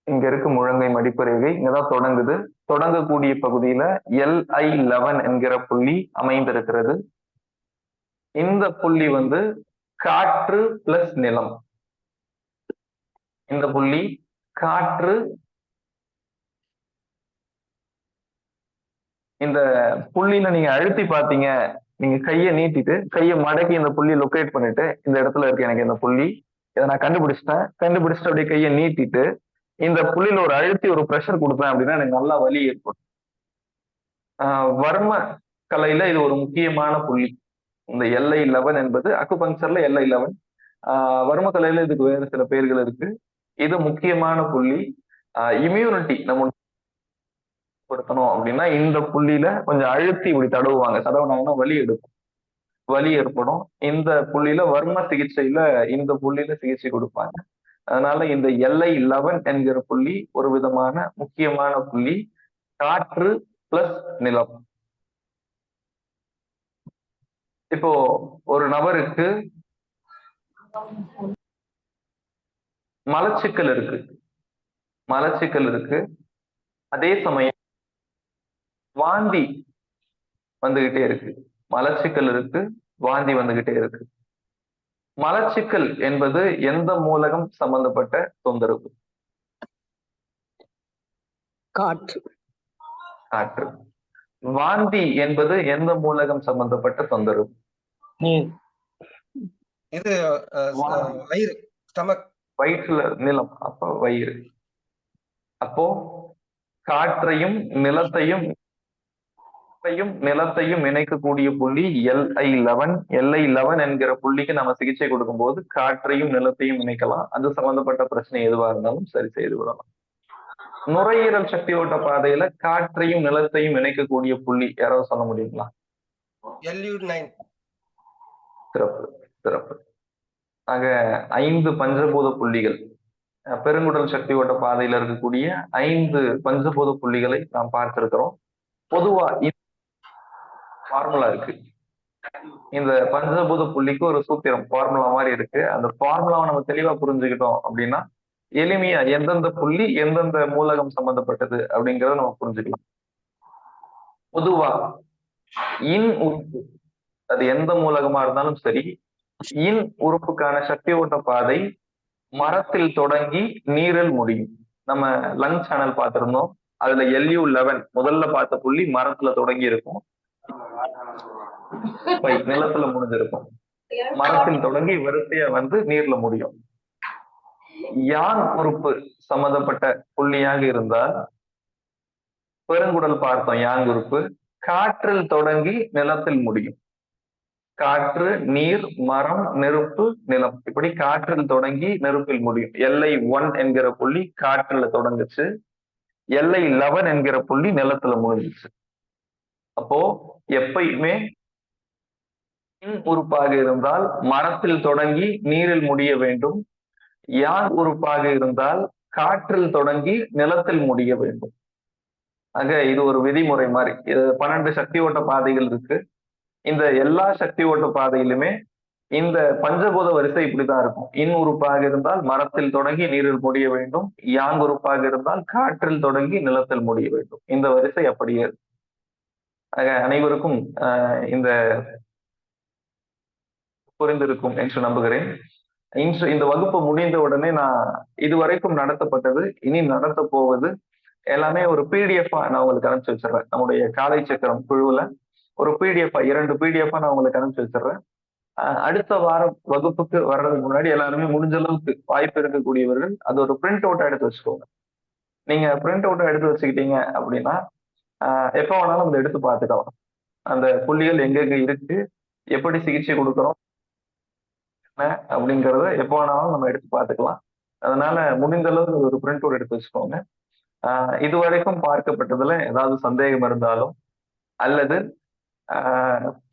இங்க இருக்கு முழங்கை மடிப்பு ரேகை, இங்கதான் தொடங்குது. தொடங்கக்கூடிய பகுதியில LI11 என்கிற புள்ளி அமைந்திருக்கிறது. இந்த புள்ளி வந்து காற்று பிளஸ் நிலம். இந்த புள்ளி காற்று. இந்த புள்ளியில நீங்க அழுத்தி பாத்தீங்க, நீங்க கையை நீட்டிட்டு கையை மடக்கி இந்த புள்ளியை லொகேட் பண்ணிட்டு, இந்த இடத்துல இருக்கு எனக்கு இந்த புள்ளி, இதை நான் கண்டுபிடிச்சிட்டு அப்படியே கையை நீட்டிட்டு இந்த புள்ளியில ஒரு அழுத்தி ஒரு பிரஷர் கொடுப்பேன் அப்படின்னா எனக்கு நல்லா வலி ஏற்படும். வர்ம கலையில இது ஒரு முக்கியமான புள்ளி. இந்த LI11 என்பது அக்குபங்சர்ல LI11. வர்ம கலையில இதுக்கு வேறு சில பெயர்கள் இருக்கு. இது முக்கியமான புள்ளி. இம்யூனிட்டி நம்ம படுத்தணும் அப்படின்னா இந்த புள்ளியில கொஞ்சம் அழுத்தி இப்படி தடவுனாங்கன்னா வலி ஏற்படும். இந்த புள்ளியில வர்ம சிகிச்சையில இந்த புள்ளியில சிகிச்சை கொடுப்பாங்க. அதனால இந்த LI11 என்கிற புள்ளி ஒரு விதமான முக்கியமான புள்ளி. காற்று பிளஸ் நிலம். இப்போ ஒரு நபருக்கு மலச்சிக்கல் இருக்கு, அதே சமயம் வாந்தி வந்துகிட்டே இருக்கு. மலச்சிக்கல் இருக்கு, வாந்தி வந்துகிட்டே இருக்கு. மலச்சிக்கல் என்பது எந்த மூலகம் சம்பந்தப்பட்ட தொந்தரவு? காற்று. காற்று. வாந்தி என்பது எந்த மூலகம் சம்பந்தப்பட்ட தொந்தரவு? இது வயிறு, ஸ்டமக். வயிற்றுல நிலம், அப்ப வயிறு. அப்போ காற்றையும் நிலத்தையும் இணைக்கக்கூடிய புள்ளி LI11 என்கிற புள்ளிக்கு நம்ம சிகிச்சை கொடுக்கும் போது காற்றையும் நிலத்தையும் இணைக்கலாம். அது சம்பந்தப்பட்ட பிரச்சனை எதுவா இருந்தாலும் சரி செய்து விடலாம். நுரையீரல் சக்தி ஓட்ட பாதையில காற்றையும் நிலத்தையும் இணைக்கக்கூடிய புள்ளி யாராவது சொல்ல முடியுங்களா? LU9. சிறப்பு சிறப்பு. ஆக 5 பஞ்சபூத புள்ளிகள், பெருங்குடல் சக்தி ஓட்ட பாதையில இருக்கக்கூடிய 5 பஞ்சபூத புள்ளிகளை நாம் பார்த்திருக்கிறோம். பொதுவா ஃபார்முலா இருக்கு. இந்த பஞ்சபூத புள்ளிக்கு ஒரு சூத்திரம், ஃபார்முலா மாதிரி இருக்கு. அந்த ஃபார்முலாவை நம்ம தெளிவா புரிஞ்சுக்கிட்டோம் அப்படின்னா எளிமையா எந்தெந்த புள்ளி எந்தெந்த மூலகம் சம்பந்தப்பட்டது அப்படிங்கறத நம்ம புரிஞ்சுக்கலாம். பொதுவா இன் உறுப்பு, அது எந்த மூலகமா இருந்தாலும் சரி, இன் உறுப்புக்கான சக்தி ஓட்ட பாதை மரத்தில் தொடங்கி நீரில் முடியும். நம்ம லங் சேனல் பார்த்திருந்தோம். அதுல LU11 முதல்ல பார்த்த புள்ளி மரத்துல தொடங்கி இருக்கும், நிலத்துல முடிஞ்சிருக்கும். மரத்தில் தொடங்கி வரிசையா வந்து நீர்ல முடியும். யான் உறுப்பு சம்பந்தப்பட்ட புள்ளியாக இருந்தால் பெருங்குடல் பார்த்தோம். யாங் உறுப்பு காற்றில் தொடங்கி நிலத்தில் முடியும். காற்று, நீர், மரம், நெருப்பு, நிலம், இப்படி காற்றில் தொடங்கி நெருப்பில் முடியும். LI1 என்கிற புள்ளி காற்றுல தொடங்குச்சு, LI11 என்கிற புள்ளி நிலத்துல முடிஞ்சிச்சு. அப்போ எப்பயுமே உறுப்பாக இருந்தால் மரத்தில் தொடங்கி நீரில் முடிய வேண்டும். யான் உறுப்பாக இருந்தால் காற்றில் தொடங்கி நிலத்தில் முடிய வேண்டும். ஆக இது ஒரு விதிமுறை மாதிரி. 12 சக்தி ஓட்ட பாதைகள் இருக்கு. இந்த எல்லா சக்தி ஓட்ட பாதையிலுமே இந்த பஞ்சபூத வரிசை இப்படிதான் இருக்கும். இன் உறுப்பாக இருந்தால் மரத்தில் தொடங்கி நீரில் முடிய வேண்டும். யாங் உறுப்பாக இருந்தால் காற்றில் தொடங்கி நிலத்தில் முடிய வேண்டும். இந்த வரிசை அப்படியே இருக்கு. ஆக அனைவருக்கும் இந்த புரிந்திருக்கும் என்று நம்புகிறேன். இன்று இந்த வகுப்பு முடிந்த உடனே நான் இதுவரைக்கும் நடத்தப்பட்டது, இனி நடத்த போவது எல்லாமே ஒரு PDF நான் உங்களுக்கு அனுப்பிச்சு வச்சிடுறேன். நம்முடைய காலை சக்கரம் குழுவுல ஒரு PDF 2 PDF நான் உங்களுக்கு அனுப்பிச்சு வச்சிடுறேன். அடுத்த வாரம் வகுப்புக்கு வர்றதுக்கு முன்னாடி எல்லாருமே முடிஞ்ச அளவுக்கு வாய்ப்பு இருக்கக்கூடியவர்கள் அது ஒரு பிரிண்ட் அவுட்டா எடுத்து வச்சுக்கோங்க. நீங்க பிரிண்ட் அவுட்டா எடுத்து வச்சுக்கிட்டீங்க அப்படின்னா எப்ப வேணாலும் அதை எடுத்து பார்த்துக்கலாம். அந்த புள்ளிகள் எங்கெங்க இருக்கு, எப்படி சிகிச்சை கொடுக்குறோம் என்ன அப்படிங்கிறத எப்போ வேணாலும் நம்ம எடுத்து பார்த்துக்கலாம். அதனால முடிந்த அளவுக்கு ஒரு பிரிண்ட் அவுட் எடுத்து வச்சுக்கோங்க. இதுவரைக்கும் பார்க்கப்பட்டதுல ஏதாவது சந்தேகம் இருந்தாலும் அல்லது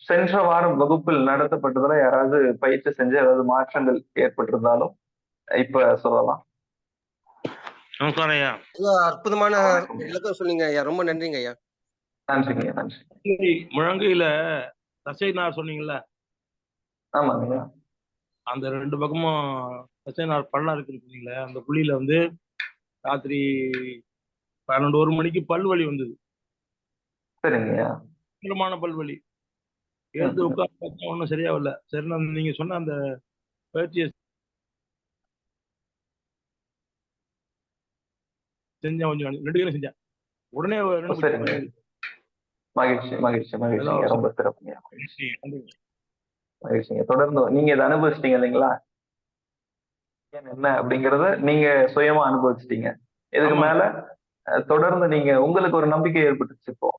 சென்ற வாரம் வகுப்பில் நடத்தப்பட்டதுல யாராவது பயிற்சி செஞ்சு ஏதாவது மாற்றங்கள் ஏற்பட்டிருந்தாலும் இப்ப சொல்லலாம். அற்புதமான விளக்கம் சொன்னீங்க ஐயா, ரொம்ப நன்றிங்க ஐயா. நன்றிங்க, நன்றி. முழங்கையில தசைநார் சொன்னீங்கல்ல? ஆமாங்க. அந்த 2 பக்கமும் தசைநார் பள்ளம் இருக்குங்களே, அந்த புள்ளியில வந்து ராத்திரி 12-1 மணிக்கு பல்வலி வந்தது. சரிங்க. தீவிரமான பல்வலி. எழுந்து உட்கார்ந்து ஒன்றும் சரியாகல. சரி, நீங்க சொன்ன அந்த பயிற்சியை செஞ்சேன். கொஞ்சம் 2 கிலோ செஞ்சேன். உடனே மகிழ்ச்சி மகிழ்ச்சி மகிழ்ச்சி. ரொம்ப சிறப்புங்க. மகிழ்ச்சிங்க. தொடர்ந்து நீங்க இதை அனுபவிச்சிட்டீங்க இல்லைங்களா, என்ன அப்படிங்கறத நீங்க சுயமா அனுபவிச்சிட்டீங்க. இதுக்கு மேல தொடர்ந்து நீங்க உங்களுக்கு ஒரு நம்பிக்கை ஏற்பட்டுச்சு. இப்போ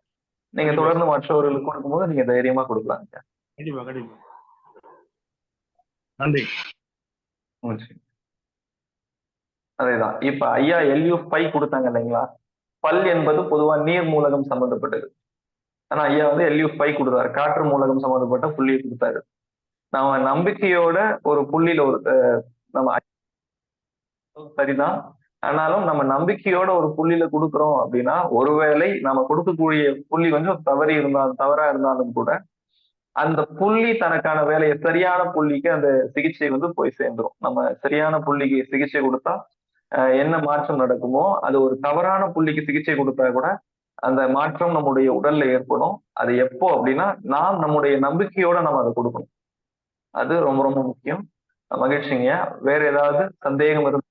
நீங்க தொடர்ந்து மற்றவர்களுக்கு கொடுக்கும்போது நீங்க தைரியமா கொடுக்கலாங்க. கண்டிப்பா கண்டிப்பா. நன்றி. அதேதான். இப்ப ஐயா LU5 கொடுத்தாங்க இல்லைங்களா, பல் என்பது பொதுவா நீர் மூலகம் சம்பந்தப்பட்டது. ஆனா ஐயா வந்து LU5 கொடுத்தாரு, காற்று மூலகம் சம்பந்தப்பட்ட புள்ளியை கொடுத்தாரு. நம்ம நம்பிக்கையோட ஒரு புள்ளியில ஒரு நம்ம சரிதான், ஆனாலும் நம்ம நம்பிக்கையோட ஒரு புள்ளியில கொடுக்குறோம் அப்படின்னா ஒருவேளை நம்ம கொடுக்கக்கூடிய புள்ளி கொஞ்சம் தவறா இருந்தாலும் கூட அந்த புள்ளி தனக்கான வேலையை சரியான புள்ளிக்கு அந்த சிகிச்சை வந்து போய் சேர்ந்துரும். நம்ம சரியான புள்ளிக்கு சிகிச்சை கொடுத்தா என்ன மாற்றம் நடக்குமோ அது ஒரு தவறான புள்ளிக்கு சிகிச்சை கொடுத்தா கூட அந்த மாற்றம் நம்முடைய உடல்ல ஏற்படும். அது எப்போ அப்படின்னா நாம் நம்முடைய நம்பிக்கையோட நம்ம அதை கொடுக்கணும். அது ரொம்ப ரொம்ப முக்கியம். மகிழ்ச்சிங்கய்யா. வேற ஏதாவது சந்தேகம் இருந்து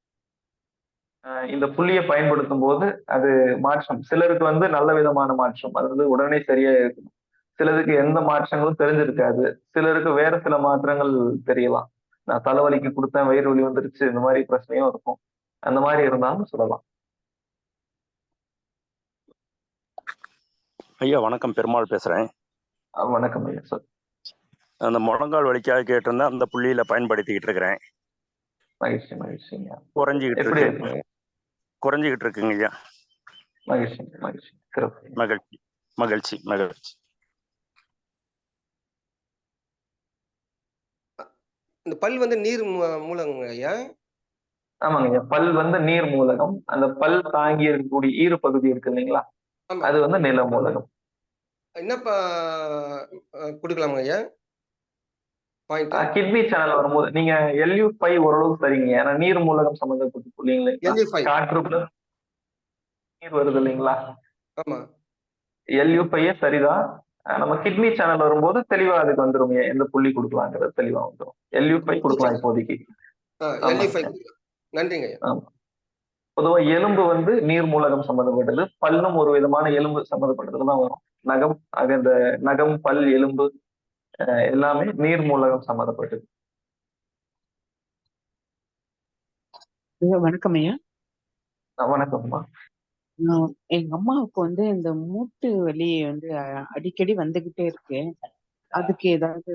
இந்த புள்ளியை பயன்படுத்தும் போது அது மாற்றம் சிலருக்கு வந்து நல்ல விதமான மாற்றம், அது வந்து உடனே சரியா இருக்கும். சிலருக்கு எந்த மாற்றங்களும் தெரிஞ்சிருக்காது. சிலருக்கு வேற சில மாற்றங்கள் தெரியலாம். நான் தலைவலிக்கு கொடுத்தேன், வயிறு வலி வந்துருச்சு, இந்த மாதிரி பிரச்சனையும் இருக்கும். அந்த மாதிரி இருந்தாலும் சொல்லலாம். ஐயா வணக்கம், பெருமாள் பேசுறேன். வணக்கம் ஐயா, சார். அந்த முழங்கால் வலிக்காக கேட்டிருந்தேன், அந்த புள்ளியில பயன்படுத்திக்கிட்டு இருக்கிறேன். மகிழ்ச்சி மகிழ்ச்சிங்க. குறைஞ்சிக்கிட்டு எப்படி இருக்கு, இருக்குங்க? குறைஞ்சிக்கிட்டு இருக்குங்க ஐயா. மகிழ்ச்சி மகிழ்ச்சி, சிறப்பு. மகிழ்ச்சி மகிழ்ச்சி மகிழ்ச்சி. இந்த பல் வந்து நீர் மூலங்க ஐயா. ஆமாங்க ஐயா, பல் வந்து நீர் மூலகம். அந்த பல் தாங்கி இருக்கக்கூடிய ஈரப்பகுதி இருக்கு இல்லைங்களா, ஆமா. அது வந்து நில மூலகம். என்னப்பா கொடுக்கலாமா ஐயா? பாயிண்ட் கிட்னி சேனல் வரும்போது நீங்க LU5 ஓரளவுக்கு சரிங்க. ஏன்னா நீர் மூலகம் சம்பந்தப்பட்ட புள்ளிங்களா, LU5. காற்று plus நீர் வருது இல்லைங்களா, ஆமா. LU5 சரிதான். நம்ம கிட்னி சேனல் வரும்போது தெளிவா அதுக்கு வந்துரும், எந்த புள்ளி கொடுக்கலாங்கிறது தெளிவா வந்துடும். LU5 கொடுக்கலாம் இப்போதைக்கு. LU5. நன்றிங்க ஐயா. ஆமா. பொதுவா எலும்பு வந்து நீர் மூலகம் சம்பந்தப்பட்டது, பல்லும் ஒரு விதமான எலும்பு சம்பந்தப்பட்டதுல தான் வரும். நகம், அது இந்த நகம், பல், எலும்பு எல்லாமே நீர் மூலகம் சம்பந்தப்பட்டது. வணக்கம் ஐயா. வணக்கம்மா. எங்க அம்மாவுக்கு வந்து இந்த மூட்டு வலி வந்து அடிக்கடி வந்துகிட்டே இருக்கு. அதுக்கு ஏதாவது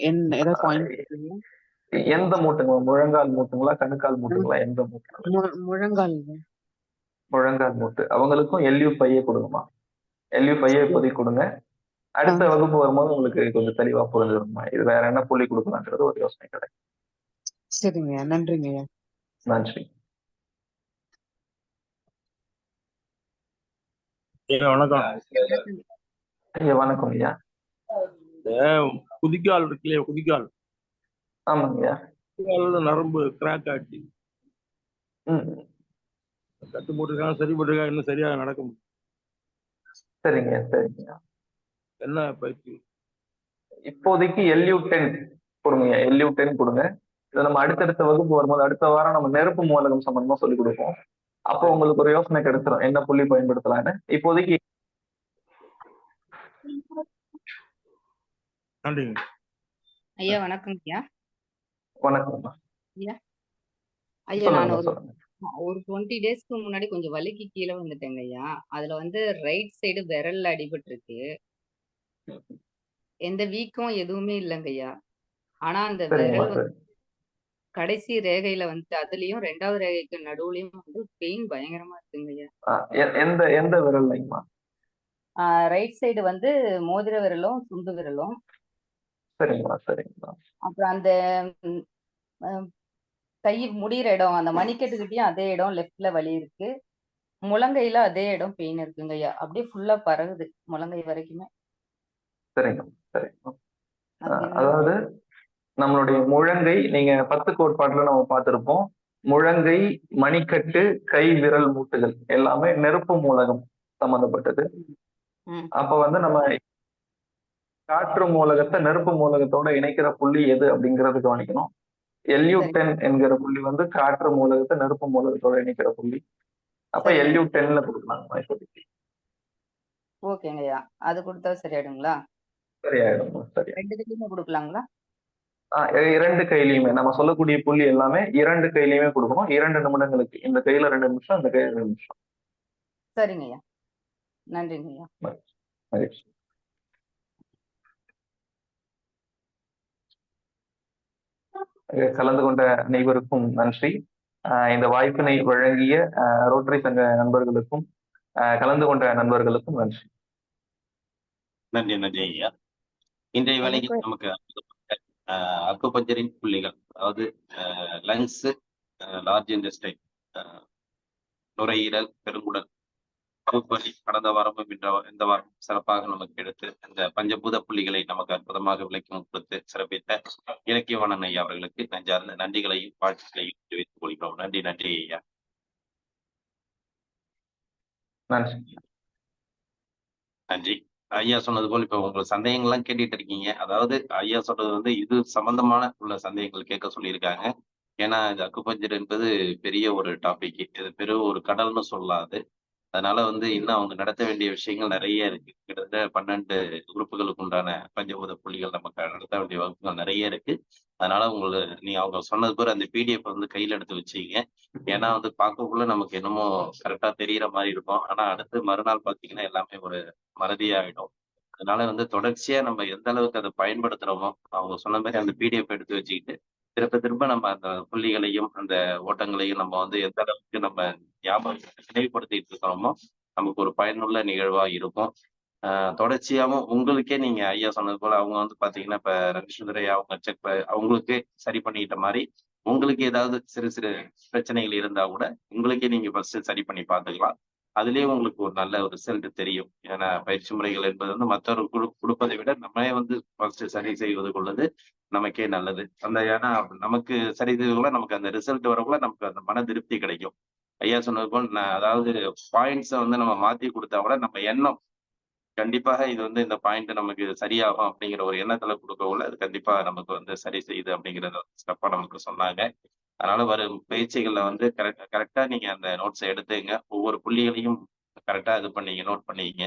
ஏதாவது பாயிண்ட்? எந்த மூட்டுங்களா? முழங்கால் மூட்டுங்களா, கணுக்கால் மூட்டுங்களா, எந்த மூட்டு? முழங்கால். முழங்கால் மூட்டு. அவங்களுக்கும் LU5 கொடுங்கம்மா. LU5 இப்போதைக்கு கொடுங்க. அடுத்த வகுப்பு வரும்போது உங்களுக்கு கொஞ்சம் தெளிவா புரிஞ்சிருக்குமா, இது வேற என்ன புள்ளி கொடுக்கலாங்கிறது ஒரு யோசனை கிடைக்கும். சரிங்க, நன்றிங்க ஐயா. நன்றி. வணக்கம் ஐயா. வணக்கம் ஐயா. குதிக்கால் இருக்கு இல்லையா, குதிக்கால். ஆமாங்க ஐயா. குதிக்கால நரம்பு கிராக் ஆச்சு, கட்டு போட்டுருக்காங்க, சரி போட்டிருக்காங்க, இன்னும் சரியா நடக்க முடியும். சரிங்க சரிங்க. என்ன பயிற்சி? இப்போதைக்கு LU10 கொடுங்க. LU10 கொடுங்க. இதை நம்ம அடுத்தடுத்த வகுப்பு வரும்போது, அடுத்த வாரம் நம்ம நெருப்பு மூலகம் சம்பந்தமா சொல்லிக் கொடுப்போம். அப்போ உங்களுக்கு ஒரு யோசனை கிடைச்சிடும் என்ன புள்ளி பயன்படுத்தலான்னு. இப்போதைக்கு நன்றிங்க ஐயா. வணக்கம் ஐயா. வணக்கம் ஐயா. ஐயா, நான் ஒரு 20 டேஸ்க்கு முன்னாடி கொஞ்சம் வலிக்கு கீழே வந்துட்டேங்க ஐயா. அதுல வந்து ரைட் சைடு விரல்ல அடிபட்டு இருக்கு. எந்த வீக்கம் எதுவுமே இல்லைங்க ஐயா. ஆனா அந்த விரல் வந்து கடைசி ரேகையில வந்து அதுலயும் 2வது ரேகைக்கு நடுவுலயும் வந்து பெயின் பயங்கரமா இருக்குங்க ஐயா. எந்த எந்த விரல்லைங்கம்மா? ரைட் சைடு வந்து மோதிர விரலும் சுண்டு விரலும். சரிங்களா சரிங்களா. அப்புறம் அந்த கை முடிகிற இடம், அந்த மணிக்கட்டுக்கிட்டயும் அதே இடம் லெஃப்ட்ல வலி இருக்கு. முழங்கையில அதே இடம் பெயின் இருக்குங்க ஐயா. அப்படியே ஃபுல்லா பரவுது முழங்கை வரைக்குமே. சரிங்க சரிங்க. அதாவது நம்மளுடைய முழங்கை, நீங்க 10 கோட்பாட்டுல நம்ம பார்த்திருப்போம். முழங்கை, மணிக்கட்டு, கை, விரல் மூட்டுகள் எல்லாமே நெருப்பு மூலகம் சம்பந்தப்பட்டது. அப்ப வந்து நம்ம காற்று மூலகத்தை நெருப்பு மூலகத்தோட இணைக்கிற புள்ளி எது அப்படிங்கறது கவனிக்கணும். LU10 என்கிற புள்ளி வந்து காற்று மூலகத்தை நெருப்பு மூலகத்தோட இணைக்கிற புள்ளி. அப்ப LU10ல கொடுக்கலாம். ஓகேங்க ஐயா. அது கொடுத்தா சரியாயிடுங்களா? சரியாயிடும். சரி. 2 கையிலுமே கொடுக்கலாங்களா? 2 கையிலயுமே நம்ம சொல்லக்கூடிய புள்ளி எல்லாமே 2 கையிலயுமே கொடுக்கணும். 2 நிமிடங்களுக்கு. இந்த கையில 2 நிமிஷம், இந்த கையில 2 நிமிஷம். சரிங்க ஐயா. நன்றிங்க ஐயா. மகிழ்ச்சி. கலந்து கொண்ட அனைவருக்கும் நன்றி. இந்த வாய்ப்பினை வழங்கிய ரோட்டரி சங்க நண்பர்களுக்கும் கலந்து கொண்ட நண்பர்களுக்கும் நன்றி. நன்றி நன்றி ஐயா. இன்றைய வேளையில் நமக்கு அக்குபஞ்சரின் புள்ளிகள், அதாவது லங்ஸ், லார்ஜ் இன்டெஸ்டைன், நுரையீரல், பெருங்குடல், கடந்த வாரமும் இந்த வாரம் சிறப்பாக நமக்கு எடுத்து இந்த பஞ்சபூத புள்ளிகளை நமக்கு அற்புதமாக விளக்கம் கொடுத்து சிறப்பித்த இலக்கியவாணன் ஐயா அவர்களுக்கு நெஞ்சார்ந்த நன்றிகளையும் வாழ்த்துக்களையும் தெரிவித்துக் கொள்கிறோம். நன்றி நன்றி ஐயா. நன்றி. நன்றி. ஐயா சொன்னது போல் இப்ப உங்க சந்தேகங்கள்லாம் கேட்டுட்டு இருக்கீங்க. அதாவது ஐயா சொல்றது வந்து இது சம்பந்தமான உள்ள சந்தேகங்கள் கேட்க சொல்லியிருக்காங்க. ஏன்னா இது அக்குபஞ்சர் என்பது பெரிய ஒரு டாபிக். இது பெரும் ஒரு கடல்னு சொல்லலாம் அது. அதனால வந்து இன்னும் அவங்க நடத்த வேண்டிய விஷயங்கள் நெறைய இருக்கு. கிட்டத்தட்ட 12 உறுப்புகளுக்கு உண்டான பஞ்சபூத புள்ளிகள் நமக்கு நடத்த வேண்டிய வகுப்புகள் நெறைய இருக்கு. அதனால நீங்க அவங்க சொன்னது போல அந்த பிடிஎஃப் வந்து கையில எடுத்து வச்சுக்கங்க. ஏன்னா வந்து பார்க்கக்குள்ள நமக்கு என்னமோ கரெக்ட்டா தெரியிற மாரி இருக்கும். ஆனா அடுத்து மறுநாள் பார்த்தீங்கன்னா, எல்லாமே ஒரு மறதியாயிடும். அதனால வந்து தொடர்ச்சியா நம்ம எந்த அளவுக்கு அத பயன்படுத்துறோமோ, அவங்க சொன்ன மாரி அந்த பிடிஎஃப் எடுத்து வச்சுக்கிட்டு, திரும்ப திரும்ப நம்ம அந்த புள்ளிகளையும், அந்த ஓட்டங்களையும் நம்ம வந்து எந்த அளவுக்கு நம்ம நினைவுபடுத்திட்டு இருக்கிறோமோ, நமக்கு ஒரு பயனுள்ள நிகழ்வா இருக்கும். தொடர்ச்சியாவும் உங்களுக்கே நீங்க ஐயா சொன்னது போல அவங்க வந்து பார்த்தீங்கன்னா, இப்ப ரவிசுந்தரி அவங்க அவங்களுக்கே சரி பண்ணிக்கிட்ட மாரி, உங்களுக்கு ஏதாவது சிறு சிறு பிரச்சனைகள் இருந்தா கூட, உங்களுக்கே நீங்க ஃபர்ஸ்ட்டு சரி பண்ணி பார்த்துக்கலாம். அதிலேயே உங்களுக்கு ஒரு நல்ல ஒரு ரிசல்ட் தெரியும். ஏன்னா பயிற்சி முறைகள் என்பது வந்து மற்றவர்கள் குடுப்பதை விட நம்மளே வந்து ஃபர்ஸ்ட்டு சரி செய்வது கொள்வது நமக்கே நல்லது. ஏன்னா நமக்கு சரி செய்வதுக்குள்ள நமக்கு அந்த ரிசல்ட் வரக்குள்ள நமக்கு அந்த மன திருப்தி கிடைக்கும். ஐயா சொன்னது போல் அதாவது பாயிண்ட்ஸ வந்து நம்ம மாத்தி குடுத்தா கூட நம்ம எண்ணம் கண்டிப்பாக இது வந்து இந்த பாயிண்ட் நமக்கு இது சரியாகும் அப்படிங்கிற ஒரு எண்ணத்துல குடுக்கக்குள்ள அது கண்டிப்பா நமக்கு வந்து சரி செய்யுது அப்படிங்கிறத சிறப்பா நமக்கு சொன்னாங்க. அதனால வரும் பயிற்சிகள்ல வந்து கரெக்ட்டா நீங்க அந்த நோட்ஸ எடுத்துங்க. ஒவ்வொரு புள்ளிகளையும் கரெக்ட்டா இது பண்ணீங்க, நோட் பண்ணீங்க.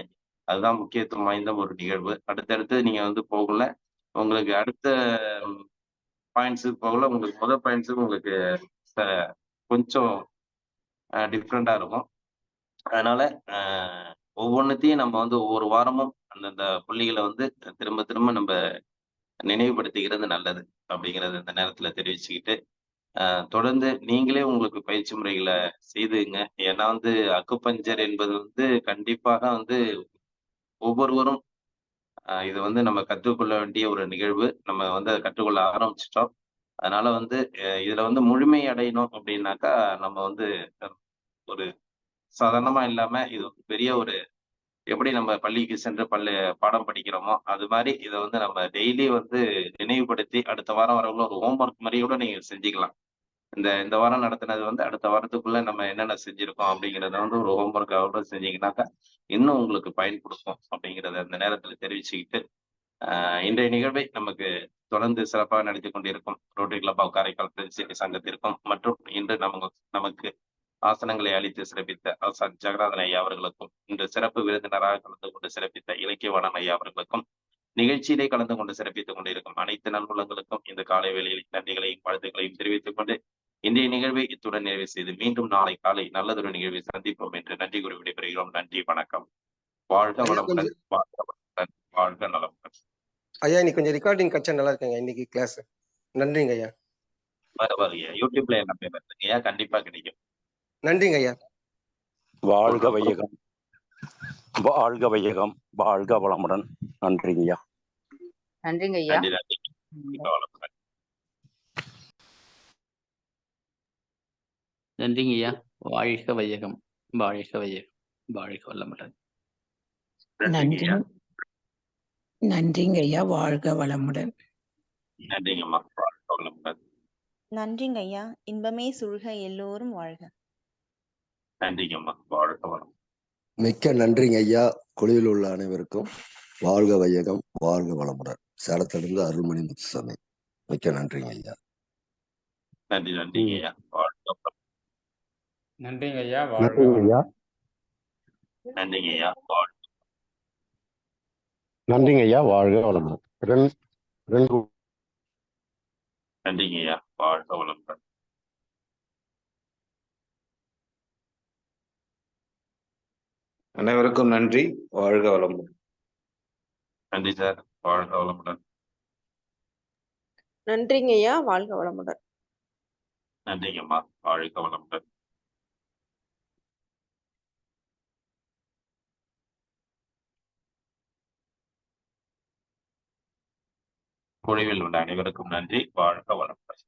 அதுதான் முக்கியத்துவம் வாய்ந்த ஒரு நிகழ்வு. அடுத்தடுத்து நீங்க வந்து போகக்குள்ள, உங்களுக்கு அடுத்த பாயிண்ட்ஸுக்கு போகக்குள்ள உங்களுக்கு முதல் பாயிண்ட்ஸுக்கு உங்களுக்கு ச கொஞ்சம் டிஃபரெண்ட்டா இருக்கும். அதனால அ ஒவ்வொன்னத்தையும் நம்ம வந்து ஒவ்வொரு வாரமும் அந்தந்த புள்ளிகள வந்து திரும்ப திரும்ப நம்ப நினைவுபடுத்திக்கிறது நல்லது. அப்படிங்கிறத இந்த நேரத்துல தெரிவிச்சுக்கிட்டு, தொடர்ந்து நீங்களே உங்களுக்கு பயிற்சி முறைகள செய்துங்க. ஏன்னா வந்து அக்குபஞ்சர் என்பது வந்து கண்டிப்பாக வந்து ஒவ்வொருவரும் இது வந்து நம்ம கற்றுக்கொள்ள வேண்டிய ஒரு நிகழ்வு. நம்ம வந்து அத கற்றுக்கொள்ள ஆரம்பிச்சுட்டோம். அதனால வந்து இதுல வந்து முழுமை அடையணும் அப்படின்னாக்கா, நம்ம வந்து ஒரு சாதாரணமா இல்லாம இது வந்து பெரிய ஒரு எப்படி நம்ம பள்ளிக்கு சென்று பாடம் படிக்கிறோமோ, அது மாரி இத வந்து நம்ம டெய்லி வந்து நினைவுபடுத்தி அடுத்த வாரம் வரக்குள்ள ஒரு ஹோம் ஒர்க் மாரி கூட நீங்க செஞ்சுக்கலாம். இந்த வாரம் நடத்தினது வந்து அடுத்த வாரத்துக்குள்ள நம்ம என்னென்ன செஞ்சிருக்கோம் அப்படிங்கிறத வந்து ஒரு ஹோம் ஒர்க்காவோட செஞ்சீங்கன்னாக்கா, இன்னும் உங்களுக்கு பயன் குடுக்கும் அப்படிங்கிறத இந்த நேரத்துல தெரிவிச்சுக்கிட்டு, இன்றைய நிகழ்வை நமக்கு தொடர்ந்து சிறப்பாக நடத்திக் கொண்டிருக்கும் rotary club of Karaikal friends city சங்கத்திற்கும் மற்றும் இன்று நமக்கு ஆசனங்களை அளித்து சிறப்பித்த ஆசான் ஜெகநாதன் ஐயா அவர்களுக்கும், இன்று சிறப்பு விருந்தினராக கலந்து கொண்டு சிறப்பித்த இலக்கியவாணன் ஐயா அவர்களுக்கும், நிகழ்ச்சியிலே கலந்து கொண்டு சிறப்பித்துக் கொண்டிருக்கும் அனைத்து நல்வுள்ளங்களுக்கும் இந்த காலை வேளையில் நன்றிகளையும் வாழ்த்துக்களையும் தெரிவித்துக் கொண்டு இன்றைய நிகழ்வை இத்துடன் நிறைவு செய்து மீண்டும் நாளை காலை நல்லதொரு நிகழ்வை சந்திப்போம் என்று நன்றி கூறி விடைபெறுகிறோம். நன்றி, வணக்கம். வாழ்க ஐயா வளமுடன், கொஞ்சம் வாழ்க வளமுடன், வாழ்க நலமுடன். ஐயா இன்னைக்கு கொஞ்சம் ரெக்கார்டிங் கிடைச்சா நல்லா இருக்குங்க இன்னைக்கு கிளாஸ். நன்றிங்க ஐயா. வருங்க யூடியூப்ல எல்லாமே வருதுங்கய்யா, கண்டிப்பா கிடைக்கும். நன்றிங்க ஐயா. வாழ்க வையகம், வாழ்க வையகம், வாழ்க வளமுடன். நன்றிங்கய்யா. நன்றிங்க ஐயா. நன்றி நன்றி. வாழ்க வளமுடன். நன்றிங்கய்யா. வாழ்க வையகம், வாழ்க வையகம், வாழ்க வளமுடன். நன்றிங்கய்யா. நன்றிங்க ஐயா. வாழ்க வளமுடன். நன்றிங்கம்மா. வாழ்க வளமுடன். நன்றிங்க ஐயா. இன்பமே சூழ்க, எல்லோரும் வாழ்க. நன்றிங்கம்மா. வாழ்க வளம். மிக்க நன்றிங்க ஐயா. குழுவில் உள்ள அனைவருக்கும் வாழ்க வையகம், வாழ்க வளமுடன். சேலத்திலிருந்து அருள்மணி முத்துசாமி. மிக்க நன்றிங்க ஐயா. நன்றி நன்றிங்க ஐயா. வாழ்க வளம். நன்றிங்க ஐயா. வாழ்க நன்றிங்க ஐயா. நன்றிங்க ஐயா. வாழ்க. நன்றிங்க ஐயா. வாழ்க வளமுடன். நன்றிங்க ஐயா. வாழ்க வளமுடன். அனைவருக்கும் நன்றி. வாழ்க வளமுடன். நன்றி சார். வாழ்க வளமுடன். நன்றிங்க ஐயா. வாழ்க வளமுடன். நன்றிங்கம்மா. வாழ்க வளமுடன். குழுவில் உள்ள அனைவருக்கும் நன்றி. வாழ்க வளமுடன்.